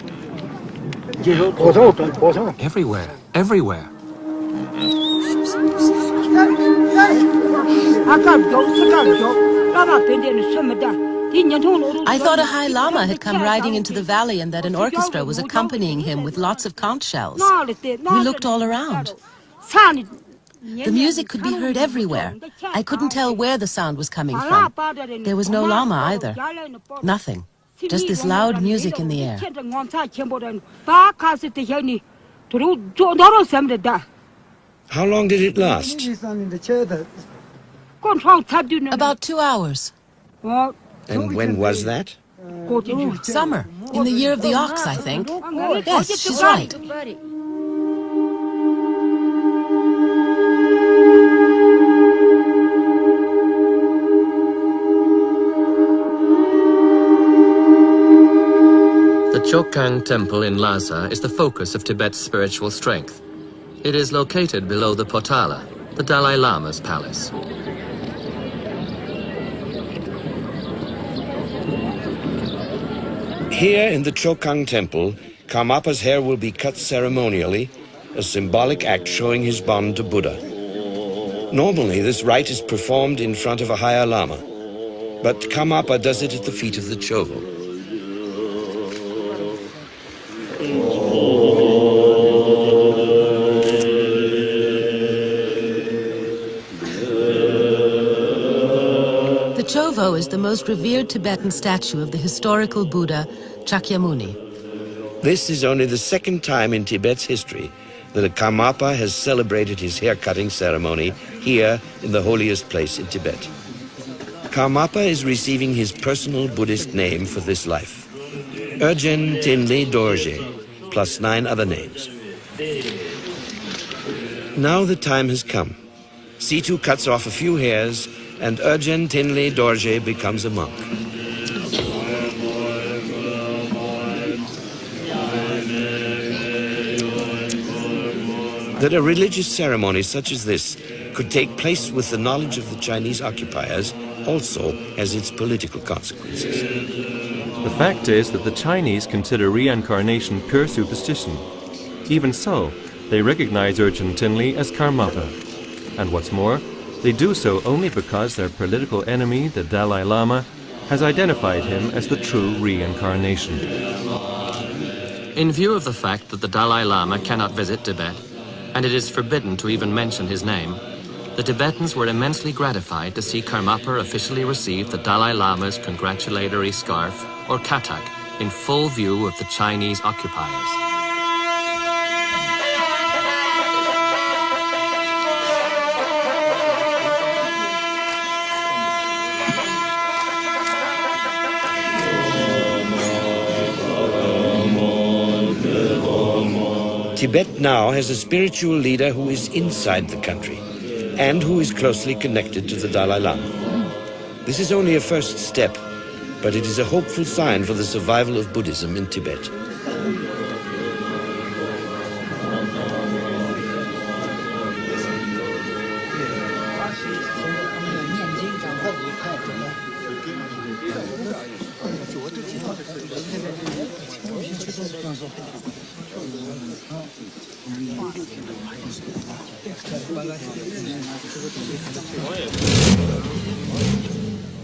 Everywhere, everywhere. I thought a high lama had come riding into the valley and that an orchestra was accompanying him with lots of conch shells. We looked all around. The music could be heard everywhere. I couldn't tell where the sound was coming from. There was no lama either. Nothing. Just this loud music in the air. How long did it last? About 2 hours. And when was that? Summer. In the year of the ox, I think. Yes, she's right. The Chokhang Temple in Lhasa is the focus of Tibet's spiritual strength. It is located below the Potala, the Dalai Lama's palace. Here in the Chokhang Temple, Karmapa's hair will be cut ceremonially, a symbolic act showing his bond to Buddha. Normally, this rite is performed in front of a higher lama, but Karmapa does it at the feet of the Chovo. The Po is the most revered Tibetan statue of the historical Buddha, Shakyamuni. This is only the second time in Tibet's history that a Karmapa has celebrated his haircutting ceremony here in the holiest place in Tibet. Karmapa is receiving his personal Buddhist name for this life, Urgen Tinle Dorje, plus 9 other names. Now the time has come. Situ cuts off a few hairs and Urgen Tinle Dorje becomes a monk. That a religious ceremony such as this could take place with the knowledge of the Chinese occupiers also has its political consequences. The fact is that the Chinese consider reincarnation pure superstition. Even so, they recognize Urgen Tinle as Karmapa. And what's more, they do so only because their political enemy, the Dalai Lama, has identified him as the true reincarnation. In view of the fact that the Dalai Lama cannot visit Tibet, and it is forbidden to even mention his name, the Tibetans were immensely gratified to see Karmapa officially receive the Dalai Lama's congratulatory scarf, or katak, in full view of the Chinese occupiers. Tibet now has a spiritual leader who is inside the country and who is closely connected to the Dalai Lama. This is only a first step, but it is a hopeful sign for the survival of Buddhism in Tibet.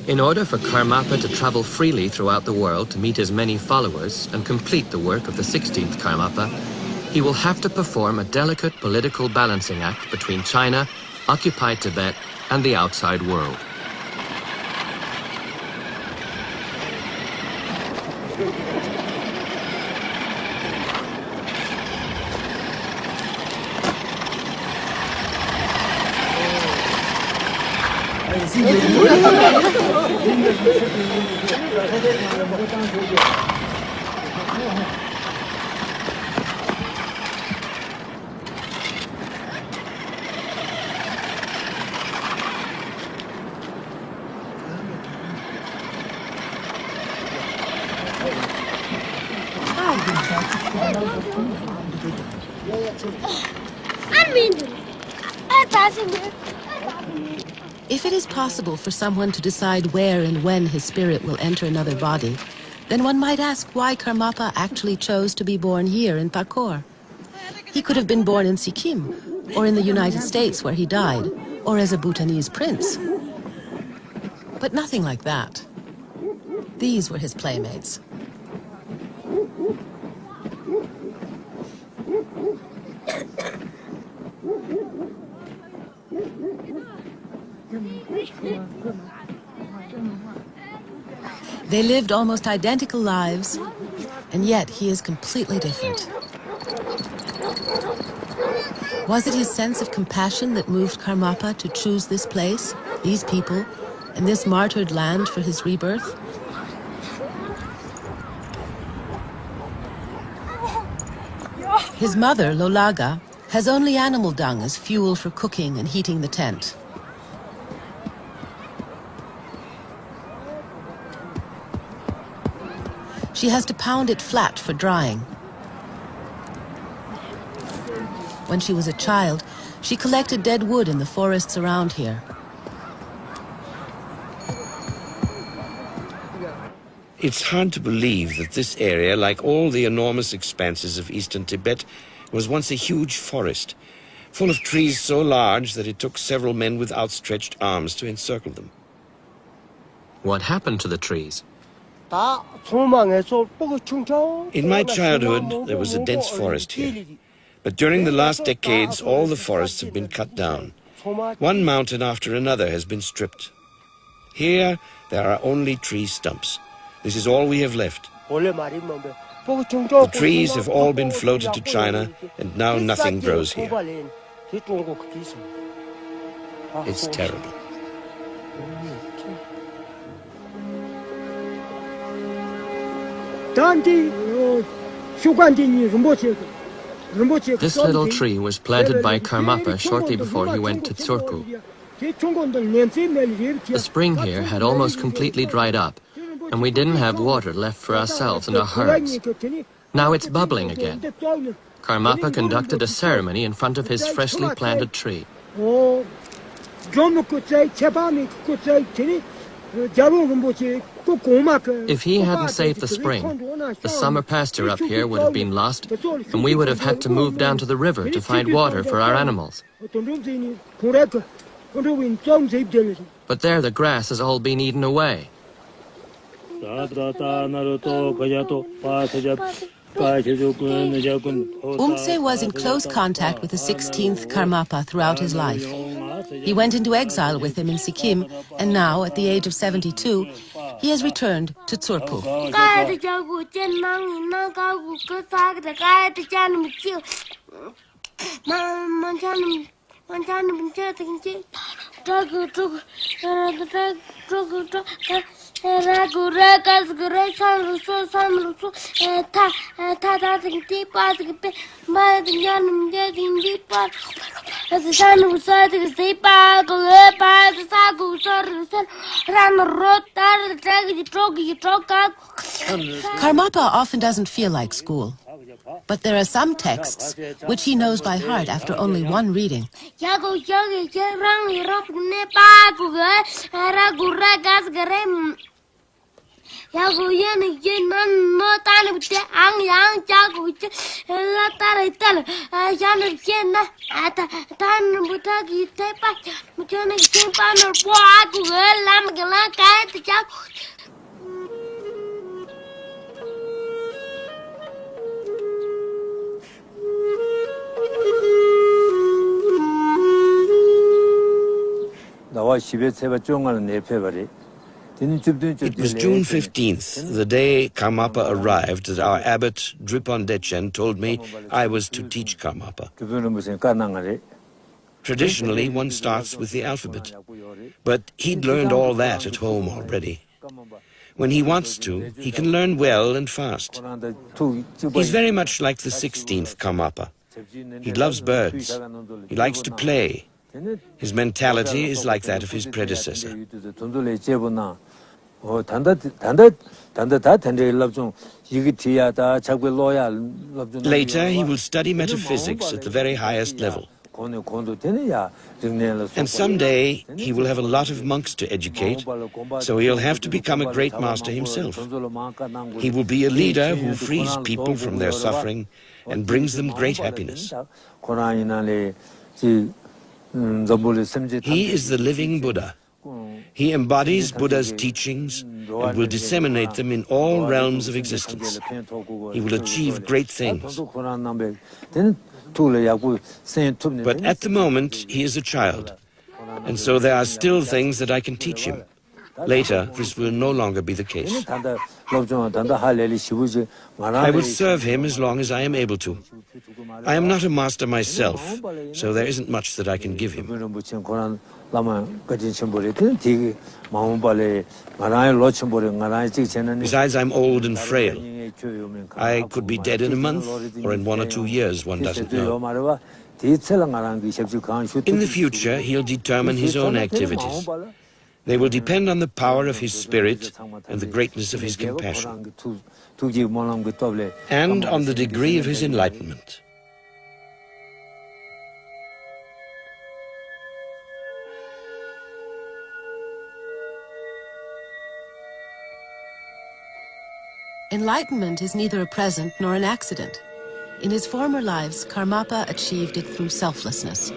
In order for Karmapa to travel freely throughout the world to meet his many followers and complete the work of the 16th Karmapa, he will have to perform a delicate political balancing act between China, occupied Tibet, and the outside world. If it is possible for someone to decide where and when his spirit will enter another body, then one might ask why Karmapa actually chose to be born here in Pakur. He could have been born in Sikkim, or in the United States where he died, or as a Bhutanese prince. But nothing like that. These were his playmates. They lived almost identical lives, and yet he is completely different. Was it his sense of compassion that moved Karmapa to choose this place, these people, and this martyred land for his rebirth? His mother, Lolaga, has only animal dung as fuel for cooking and heating the tent. She has to pound it flat for drying. When she was a child, she collected dead wood in the forests around here. It's hard to believe that this area, like all the enormous expanses of eastern Tibet, was once a huge forest, full of trees so large that it took several men with outstretched arms to encircle them. What happened to the trees? In my childhood, there was a dense forest here. But during the last decades, all the forests have been cut down. One mountain after another has been stripped. Here, there are only tree stumps. This is all we have left. The trees have all been floated to China, and now nothing grows here. It's terrible. This little tree was planted by Karmapa shortly before he went to Tsurpu. The spring here had almost completely dried up, and we didn't have water left for ourselves and our herds. Now it's bubbling again. Karmapa conducted a ceremony in front of his freshly planted tree. If he hadn't saved the spring, the summer pasture up here would have been lost, and we would have had to move down to the river to find water for our animals. But there the grass has all been eaten away. Umse was in close contact with the 16th Karmapa throughout his life. He went into exile with him in Sikkim, and now, at the age of 72, he has returned to Tsurpu. Karmapa often doesn't feel like school. But there are some texts which he knows by heart after only one reading. It was June 15th, the day Karmapa arrived, that our abbot Dripon Dechen told me I was to teach Karmapa. Traditionally, one starts with the alphabet, but he'd learned all that at home already. When he wants to, he can learn well and fast. He's very much like the 16th Karmapa. He loves birds. He likes to play. His mentality is like that of his predecessor. Later, he will study metaphysics at the very highest level. And someday, he will have a lot of monks to educate, so he'll have to become a great master himself. He will be a leader who frees people from their suffering and brings them great happiness. He is the living Buddha. He embodies Buddha's teachings and will disseminate them in all realms of existence. He will achieve great things. But at the moment, he is a child, and so there are still things that I can teach him. Later, this will no longer be the case. I will serve him as long as I am able to. I am not a master myself, so there isn't much that I can give him. Besides, I'm old and frail. I could be dead in a month, or in 1 or 2 years, one doesn't know. In the future, he'll determine his own activities. They will depend on the power of his spirit and the greatness of his compassion, and on the degree of his enlightenment. Enlightenment is neither a present nor an accident. In his former lives, Karmapa achieved it through selflessness.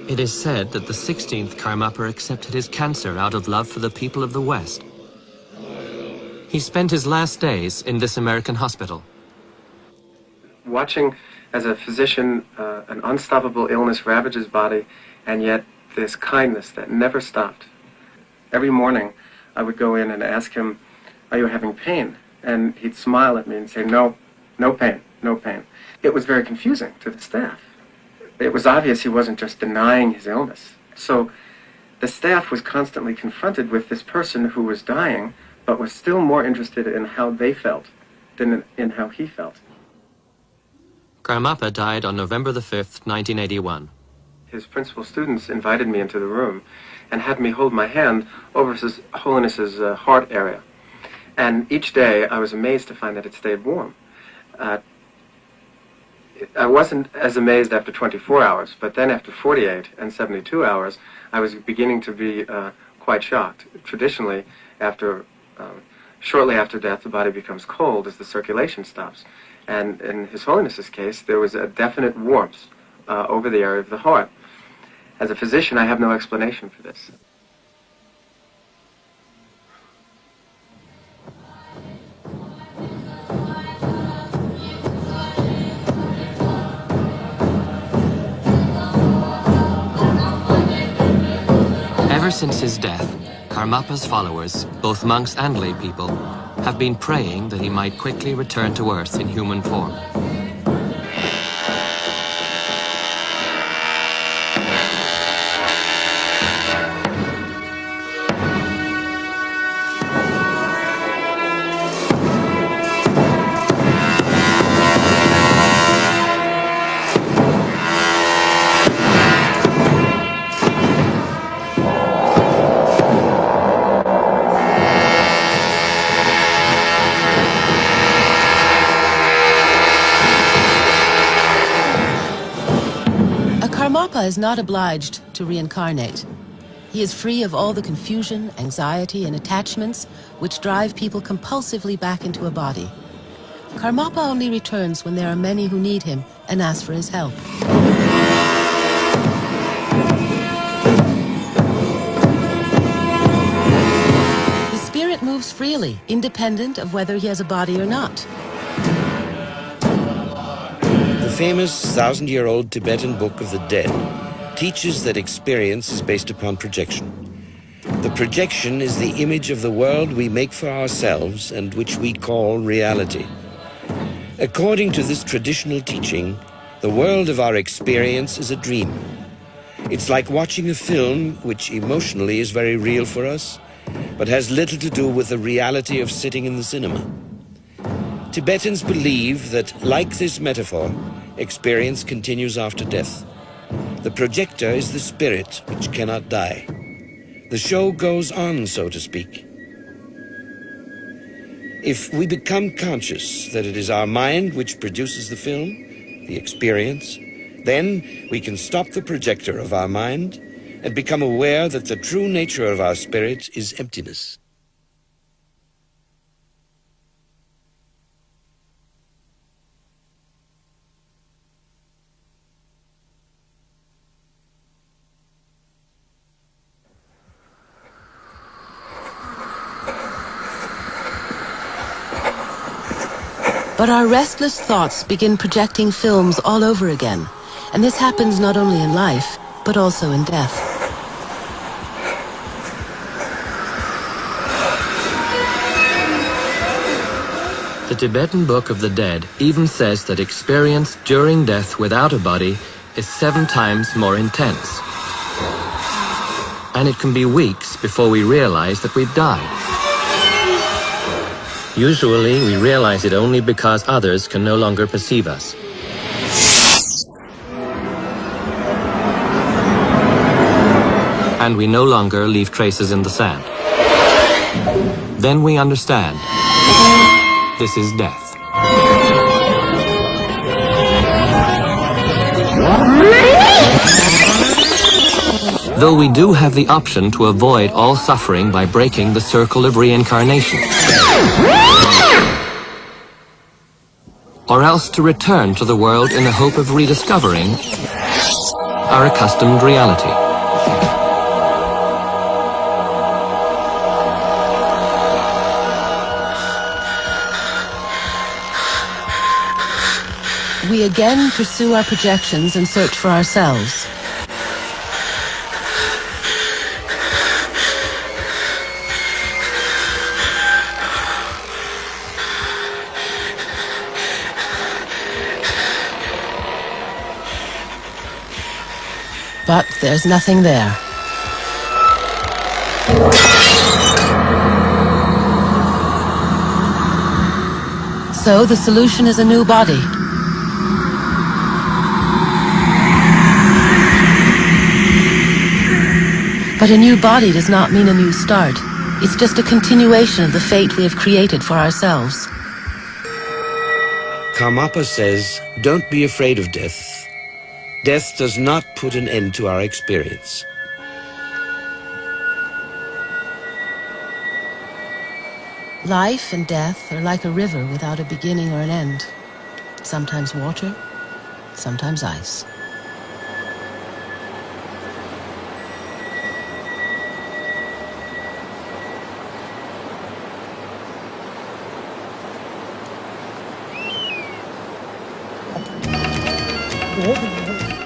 It is said that the 16th Karmapa accepted his cancer out of love for the people of the West. He spent his last days in this American hospital. Watching as a physician an unstoppable illness ravage his body, and yet this kindness that never stopped. Every morning, I would go in and ask him, "Are you having pain?" And he'd smile at me and say, "No, no pain, no pain." It was very confusing to the staff. It was obvious he wasn't just denying his illness. So the staff was constantly confronted with this person who was dying, but was still more interested in how they felt than in how he felt. Karmapa died on November the 5th, 1981. His principal students invited me into the room and had me hold my hand over His Holiness's heart area. And each day I was amazed to find that it stayed warm. I wasn't as amazed after 24 hours, but then after 48 and 72 hours, I was beginning to be quite shocked. Traditionally, shortly after death, the body becomes cold as the circulation stops. And in His Holiness's case, there was a definite warmth over the area of the heart. As a physician, I have no explanation for this. Ever since his death, Karmapa's followers, both monks and lay people, have been praying that he might quickly return to Earth in human form. Karmapa is not obliged to reincarnate. He is free of all the confusion, anxiety, and attachments which drive people compulsively back into a body. Karmapa only returns when there are many who need him and ask for his help. His spirit moves freely, independent of whether he has a body or not. The famous 1,000-year-old Tibetan Book of the Dead teaches that experience is based upon projection. The projection is the image of the world we make for ourselves and which we call reality. According to this traditional teaching, the world of our experience is a dream. It's like watching a film which emotionally is very real for us, but has little to do with the reality of sitting in the cinema. Tibetans believe that, like this metaphor, experience continues after death. The projector is the spirit which cannot die. The show goes on, so to speak. If we become conscious that it is our mind which produces the film, the experience, then we can stop the projector of our mind and become aware that the true nature of our spirit is emptiness. But our restless thoughts begin projecting films all over again, and this happens not only in life, but also in death. The Tibetan Book of the Dead even says that experience during death without a body is 7 times more intense. And it can be weeks before we realize that we've died. Usually, we realize it only because others can no longer perceive us. And we no longer leave traces in the sand. Then we understand. This is death. Though we do have the option to avoid all suffering by breaking the circle of reincarnation. Or else to return to the world in the hope of rediscovering our accustomed reality. We again pursue our projections and search for ourselves. But there's nothing there. So the solution is a new body. But a new body does not mean a new start. It's just a continuation of the fate we have created for ourselves. Karmapa says, don't be afraid of death. Death does not put an end to our experience. Life and death are like a river without a beginning or an end. Sometimes water, sometimes ice.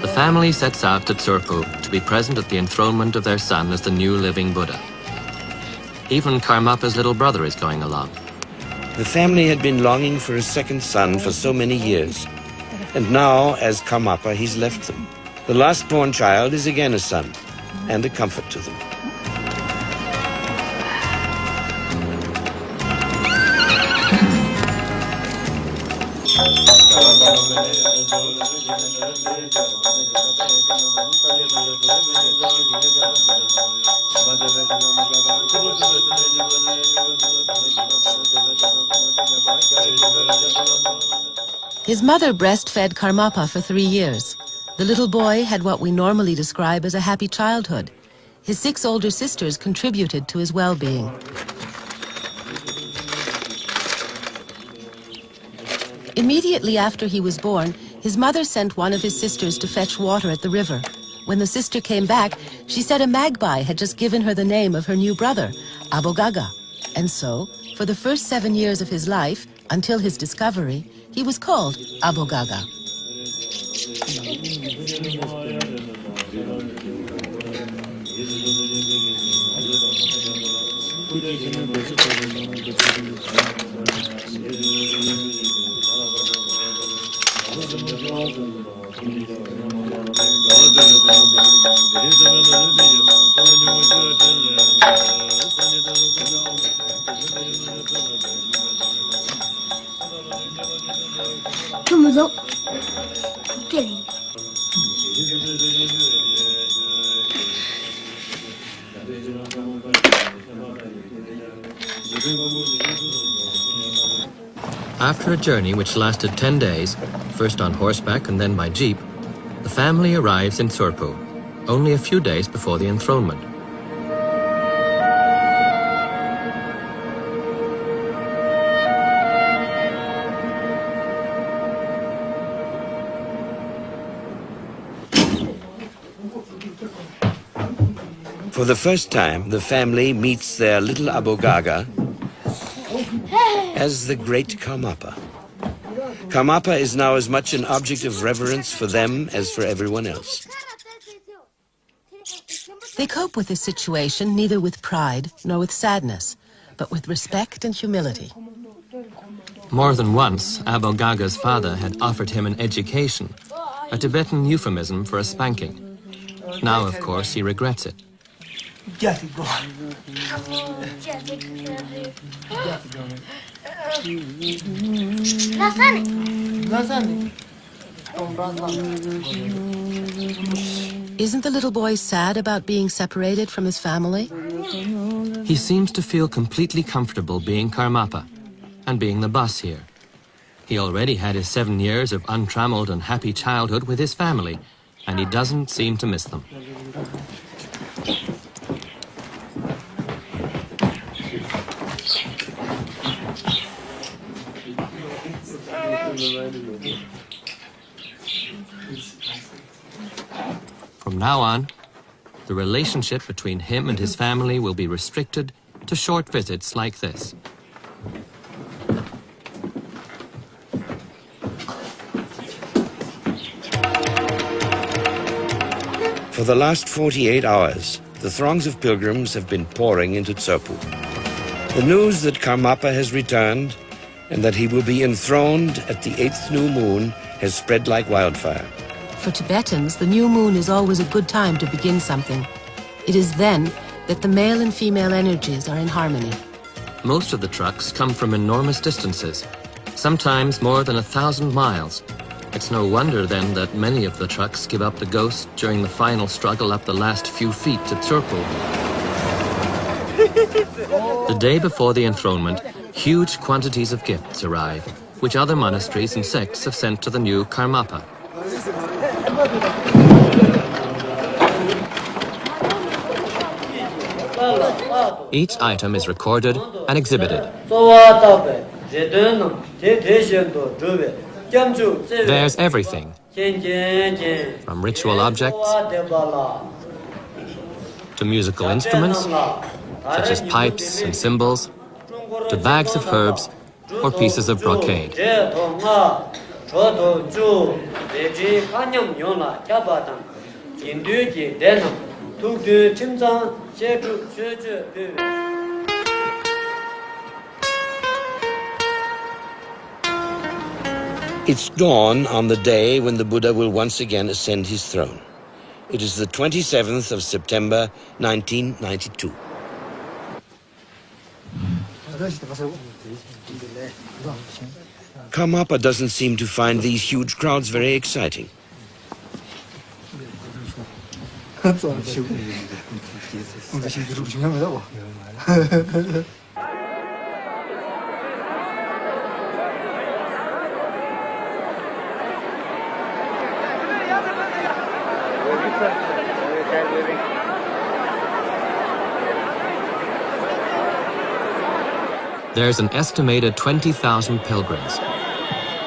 The family sets out to Tsurpu to be present at the enthronement of their son as the new living Buddha. Even Karmapa's little brother is going along. The family had been longing for a second son for so many years. And now, as Karmapa, he's left them. The last-born child is again a son, and a comfort to them. His mother breastfed Karmapa for 3 years. The little boy had what we normally describe as a happy childhood. His 6 older sisters contributed to his well-being. Immediately after he was born, his mother sent one of his sisters to fetch water at the river. When the sister came back, she said a magpie had just given her the name of her new brother, Abogaga. And so, for the first 7 years of his life, until his discovery, he was called Abogaga. After a journey which lasted 10 days, first on horseback and then by jeep, the family arrives in Tsurpu, only a few days before the enthronement. For the first time, the family meets their little Abogaga as the great Karmapa. Karmapa is now as much an object of reverence for them as for everyone else. They cope with this situation neither with pride nor with sadness, but with respect and humility. More than once, Abogaga's father had offered him an education, a Tibetan euphemism for a spanking. Now, of course, he regrets it. Isn't the little boy sad about being separated from his family? He seems to feel completely comfortable being Karmapa and being the boss here. He already had his 7 years of untrammeled and happy childhood with his family, and he doesn't seem to miss them. From now on, the relationship between him and his family will be restricted to short visits like this. For the last 48 hours, the throngs of pilgrims have been pouring into Tsurpu. The news that Karmapa has returned and that he will be enthroned at the 8th new moon has spread like wildfire. For Tibetans, the new moon is always a good time to begin something. It is then that the male and female energies are in harmony. Most of the trucks come from enormous distances, sometimes more than 1,000 miles. It's no wonder then that many of the trucks give up the ghost during the final struggle up the last few feet to Tsurpu. The day before the enthronement, huge quantities of gifts arrive, which other monasteries and sects have sent to the new Karmapa. Each item is recorded and exhibited. There's everything, from ritual objects to musical instruments, such as pipes and cymbals, to bags of herbs or pieces of brocade. It's dawn on the day when the Buddha will once again ascend his throne. It is the 27th of September, 1992. Karmapa doesn't seem to find these huge crowds very exciting. There's an estimated 20,000 pilgrims,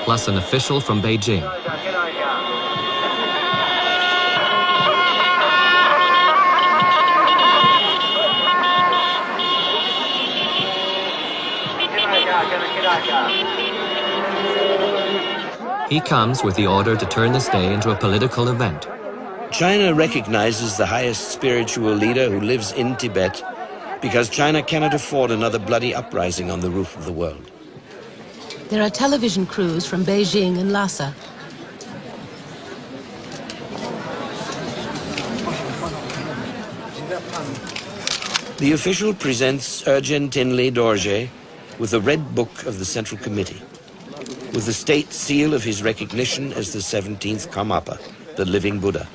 plus an official from Beijing. He comes with the order to turn this day into a political event. China recognizes the highest spiritual leader who lives in Tibet because China cannot afford another bloody uprising on the roof of the world. There are television crews from Beijing and Lhasa. The official presents Urgyen Tenli Dorje with the Red Book of the Central Committee, with the state seal of his recognition as the 17th Karmapa, the living Buddha.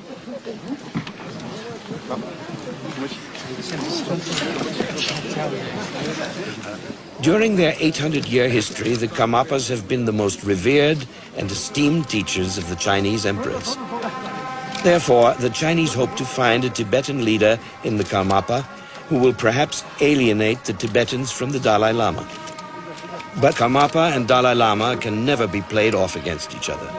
During their 800-year history, the Karmapas have been the most revered and esteemed teachers of the Chinese emperors. Therefore, the Chinese hope to find a Tibetan leader in the Karmapa who will perhaps alienate the Tibetans from the Dalai Lama. But Karmapa and Dalai Lama can never be played off against each other.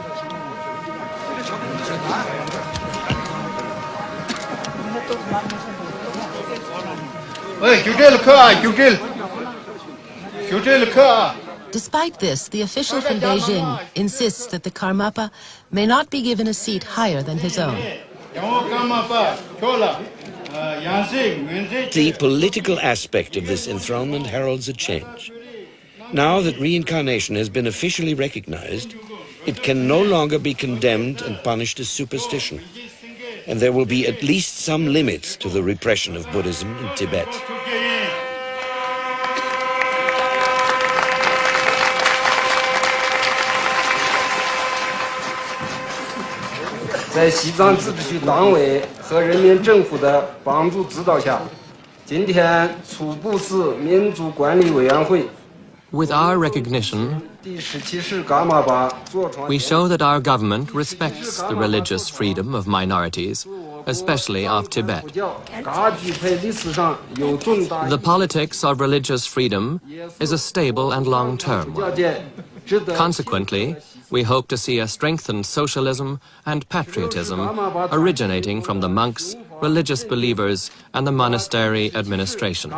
Despite this, the official from Beijing insists that the Karmapa may not be given a seat higher than his own. The political aspect of this enthronement heralds a change. Now that reincarnation has been officially recognized, it can no longer be condemned and punished as superstition. And there will be at least some limits to the repression of Buddhism in Tibet. With our recognition, we show that our government respects the religious freedom of minorities, especially of Tibet. The politics of religious freedom is a stable and long-term one. Consequently, we hope to see a strengthened socialism and patriotism originating from the monks, religious believers, and the monastery administrations.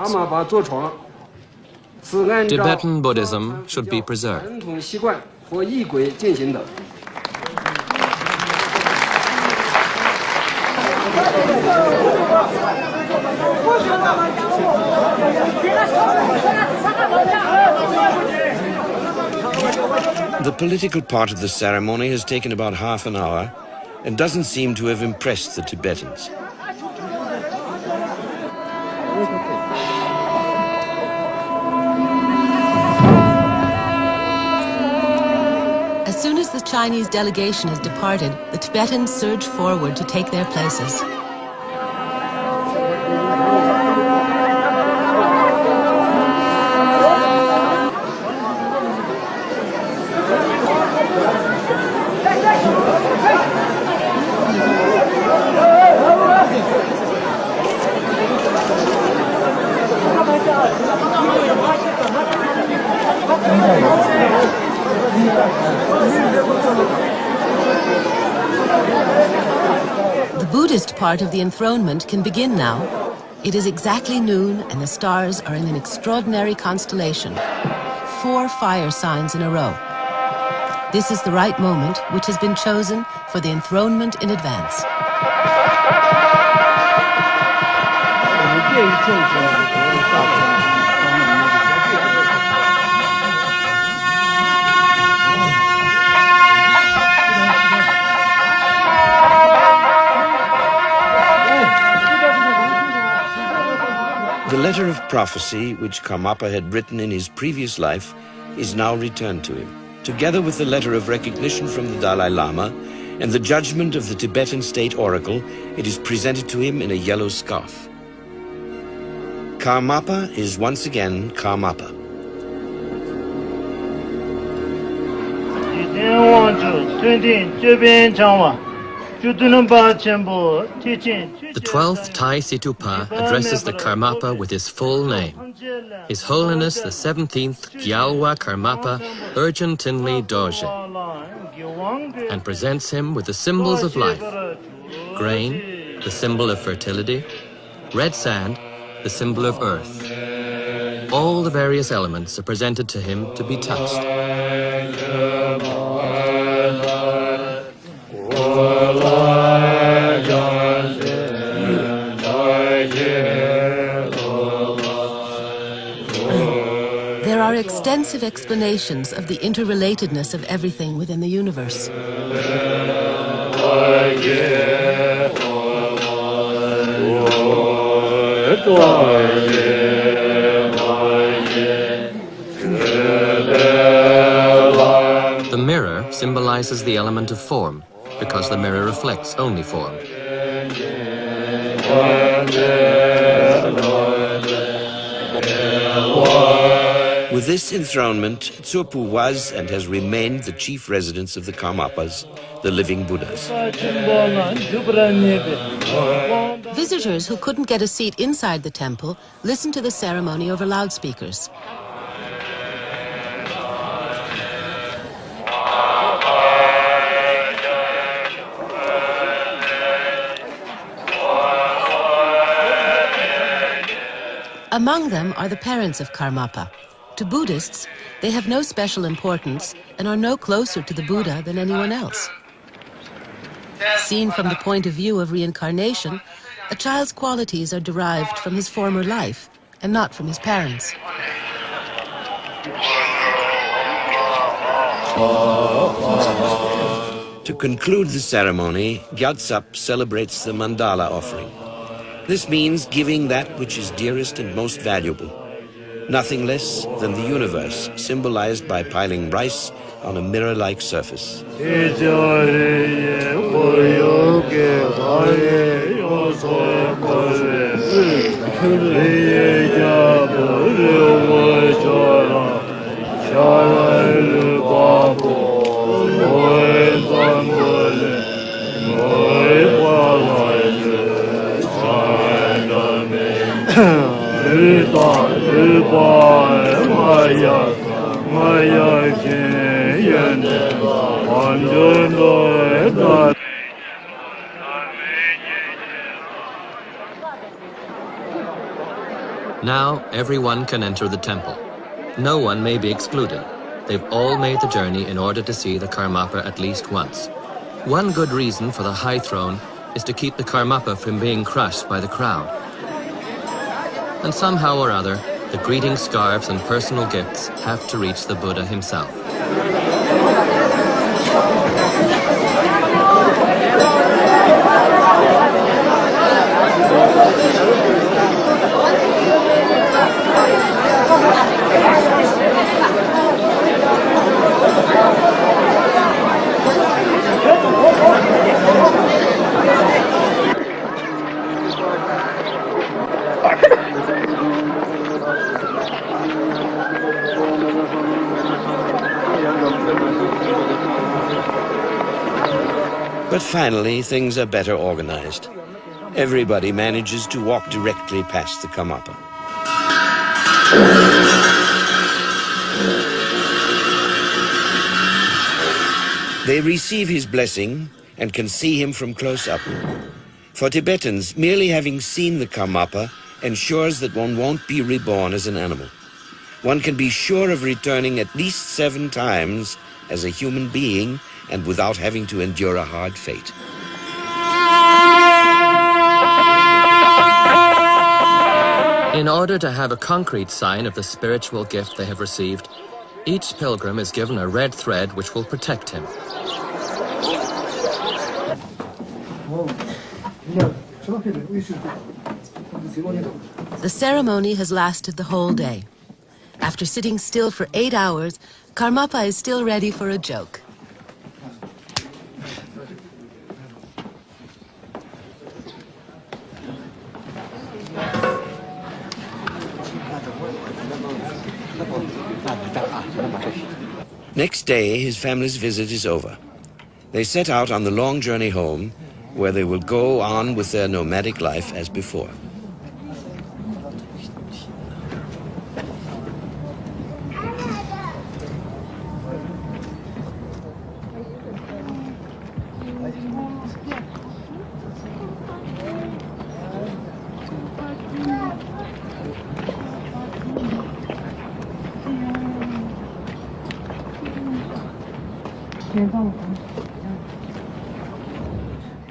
Tibetan Buddhism should be preserved. The political part of the ceremony has taken about half an hour, and doesn't seem to have impressed the Tibetans. As soon as the Chinese delegation has departed, the Tibetans surge forward to take their places. The Buddhist part of the enthronement can begin now. It is exactly noon and the stars are in an extraordinary constellation. 4 fire signs in a row. This is the right moment, which has been chosen for the enthronement in advance. The letter of prophecy which Karmapa had written in his previous life is now returned to him, together with the letter of recognition from the Dalai Lama and the judgment of the Tibetan state oracle. It is presented to him in a yellow scarf. Karmapa is once again Karmapa. The 12th Thai Situpa addresses the Karmapa with his full name. His Holiness the 17th Gyalwa Karmapa Urgent Tinley Dorje, and presents him with the symbols of life: grain, the symbol of fertility; red sand, the symbol of earth. All the various elements are presented to him to be touched. There are extensive explanations of the interrelatedness of everything within the universe. The mirror symbolizes the element of form, because the mirror reflects only form. With this enthronement, Tsurpu was and has remained the chief residence of the Karmapas, the living Buddhas. Visitors who couldn't get a seat inside the temple listened to the ceremony over loudspeakers. Among them are the parents of Karmapa. To Buddhists, they have no special importance and are no closer to the Buddha than anyone else. Seen from the point of view of reincarnation, a child's qualities are derived from his former life and not from his parents. To conclude the ceremony, Gyaltsap celebrates the mandala offering. This means giving that which is dearest and most valuable, nothing less than the universe, symbolized by piling rice on a mirror-like surface. Now everyone can enter the temple. No one may be excluded. They've all made the journey in order to see the Karmapa at least once. One good reason for the high throne is to keep the Karmapa from being crushed by the crowd. And somehow or other, the greeting scarves and personal gifts have to reach the Buddha himself. But finally, things are better organized. Everybody manages to walk directly past the Karmapa. They receive his blessing and can see him from close up. For Tibetans, merely having seen the Karmapa ensures that one won't be reborn as an animal. One can be sure of returning at least 7 times as a human being and without having to endure a hard fate. In order to have a concrete sign of the spiritual gift they have received, each pilgrim is given a red thread which will protect him. The ceremony has lasted the whole day. After sitting still for 8 hours, Karmapa is still ready for a joke. Next day, his family's visit is over. They set out on the long journey home, where they will go on with their nomadic life as before.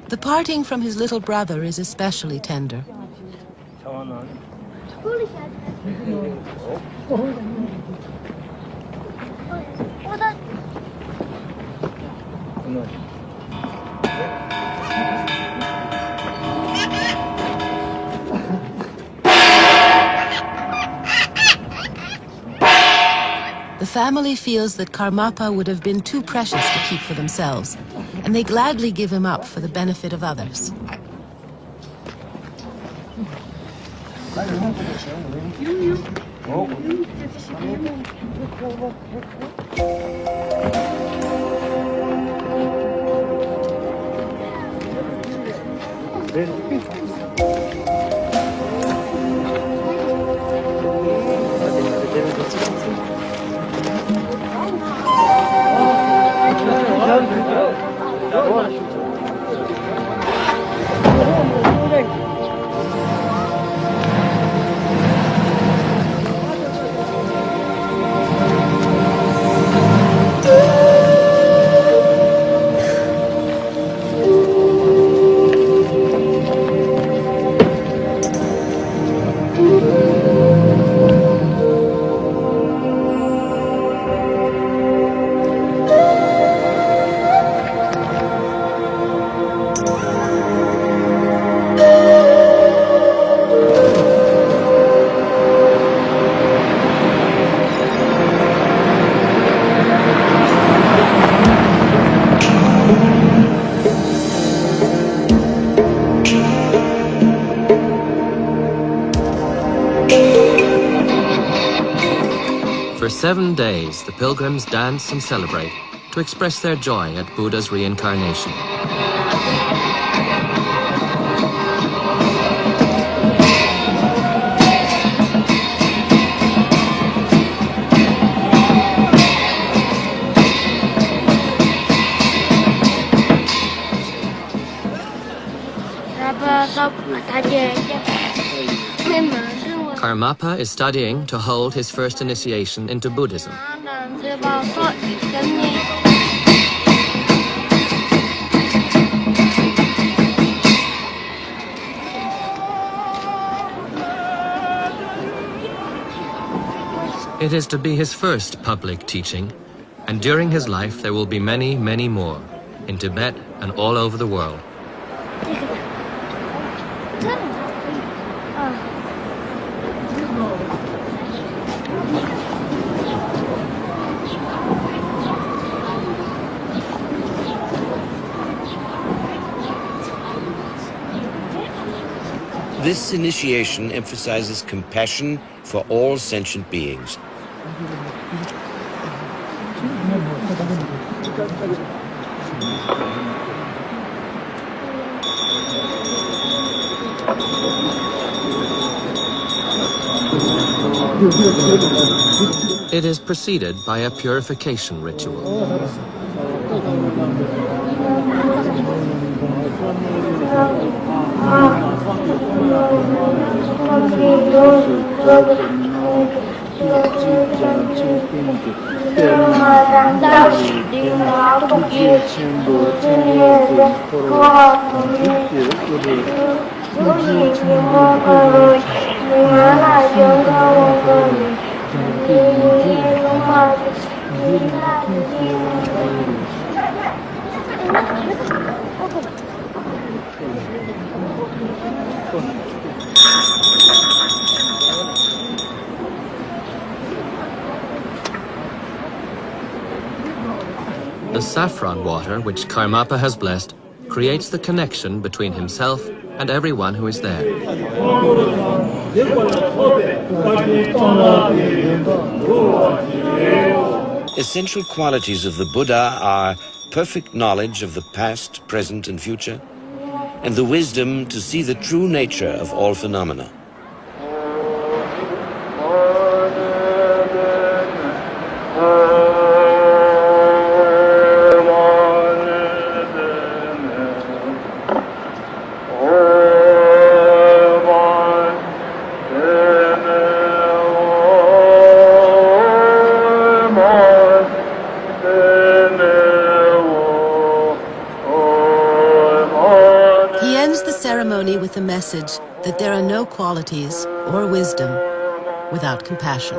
The parting from his little brother is especially tender. The family feels that Karmapa would have been too precious to keep for themselves, and they gladly give him up for the benefit of others. For 7 days, the pilgrims dance and celebrate to express their joy at Buddha's reincarnation. Karmapa is studying to hold his first initiation into Buddhism. It is to be his first public teaching, and during his life there will be many, many more, in Tibet and all over the world. This initiation emphasizes compassion for all sentient beings. It is preceded by a purification ritual. The saffron water, which Karmapa has blessed, creates the connection between himself and everyone who is there. Essential qualities of the Buddha are perfect knowledge of the past, present, and future, and the wisdom to see the true nature of all phenomena. With the message that there are no qualities or wisdom without compassion.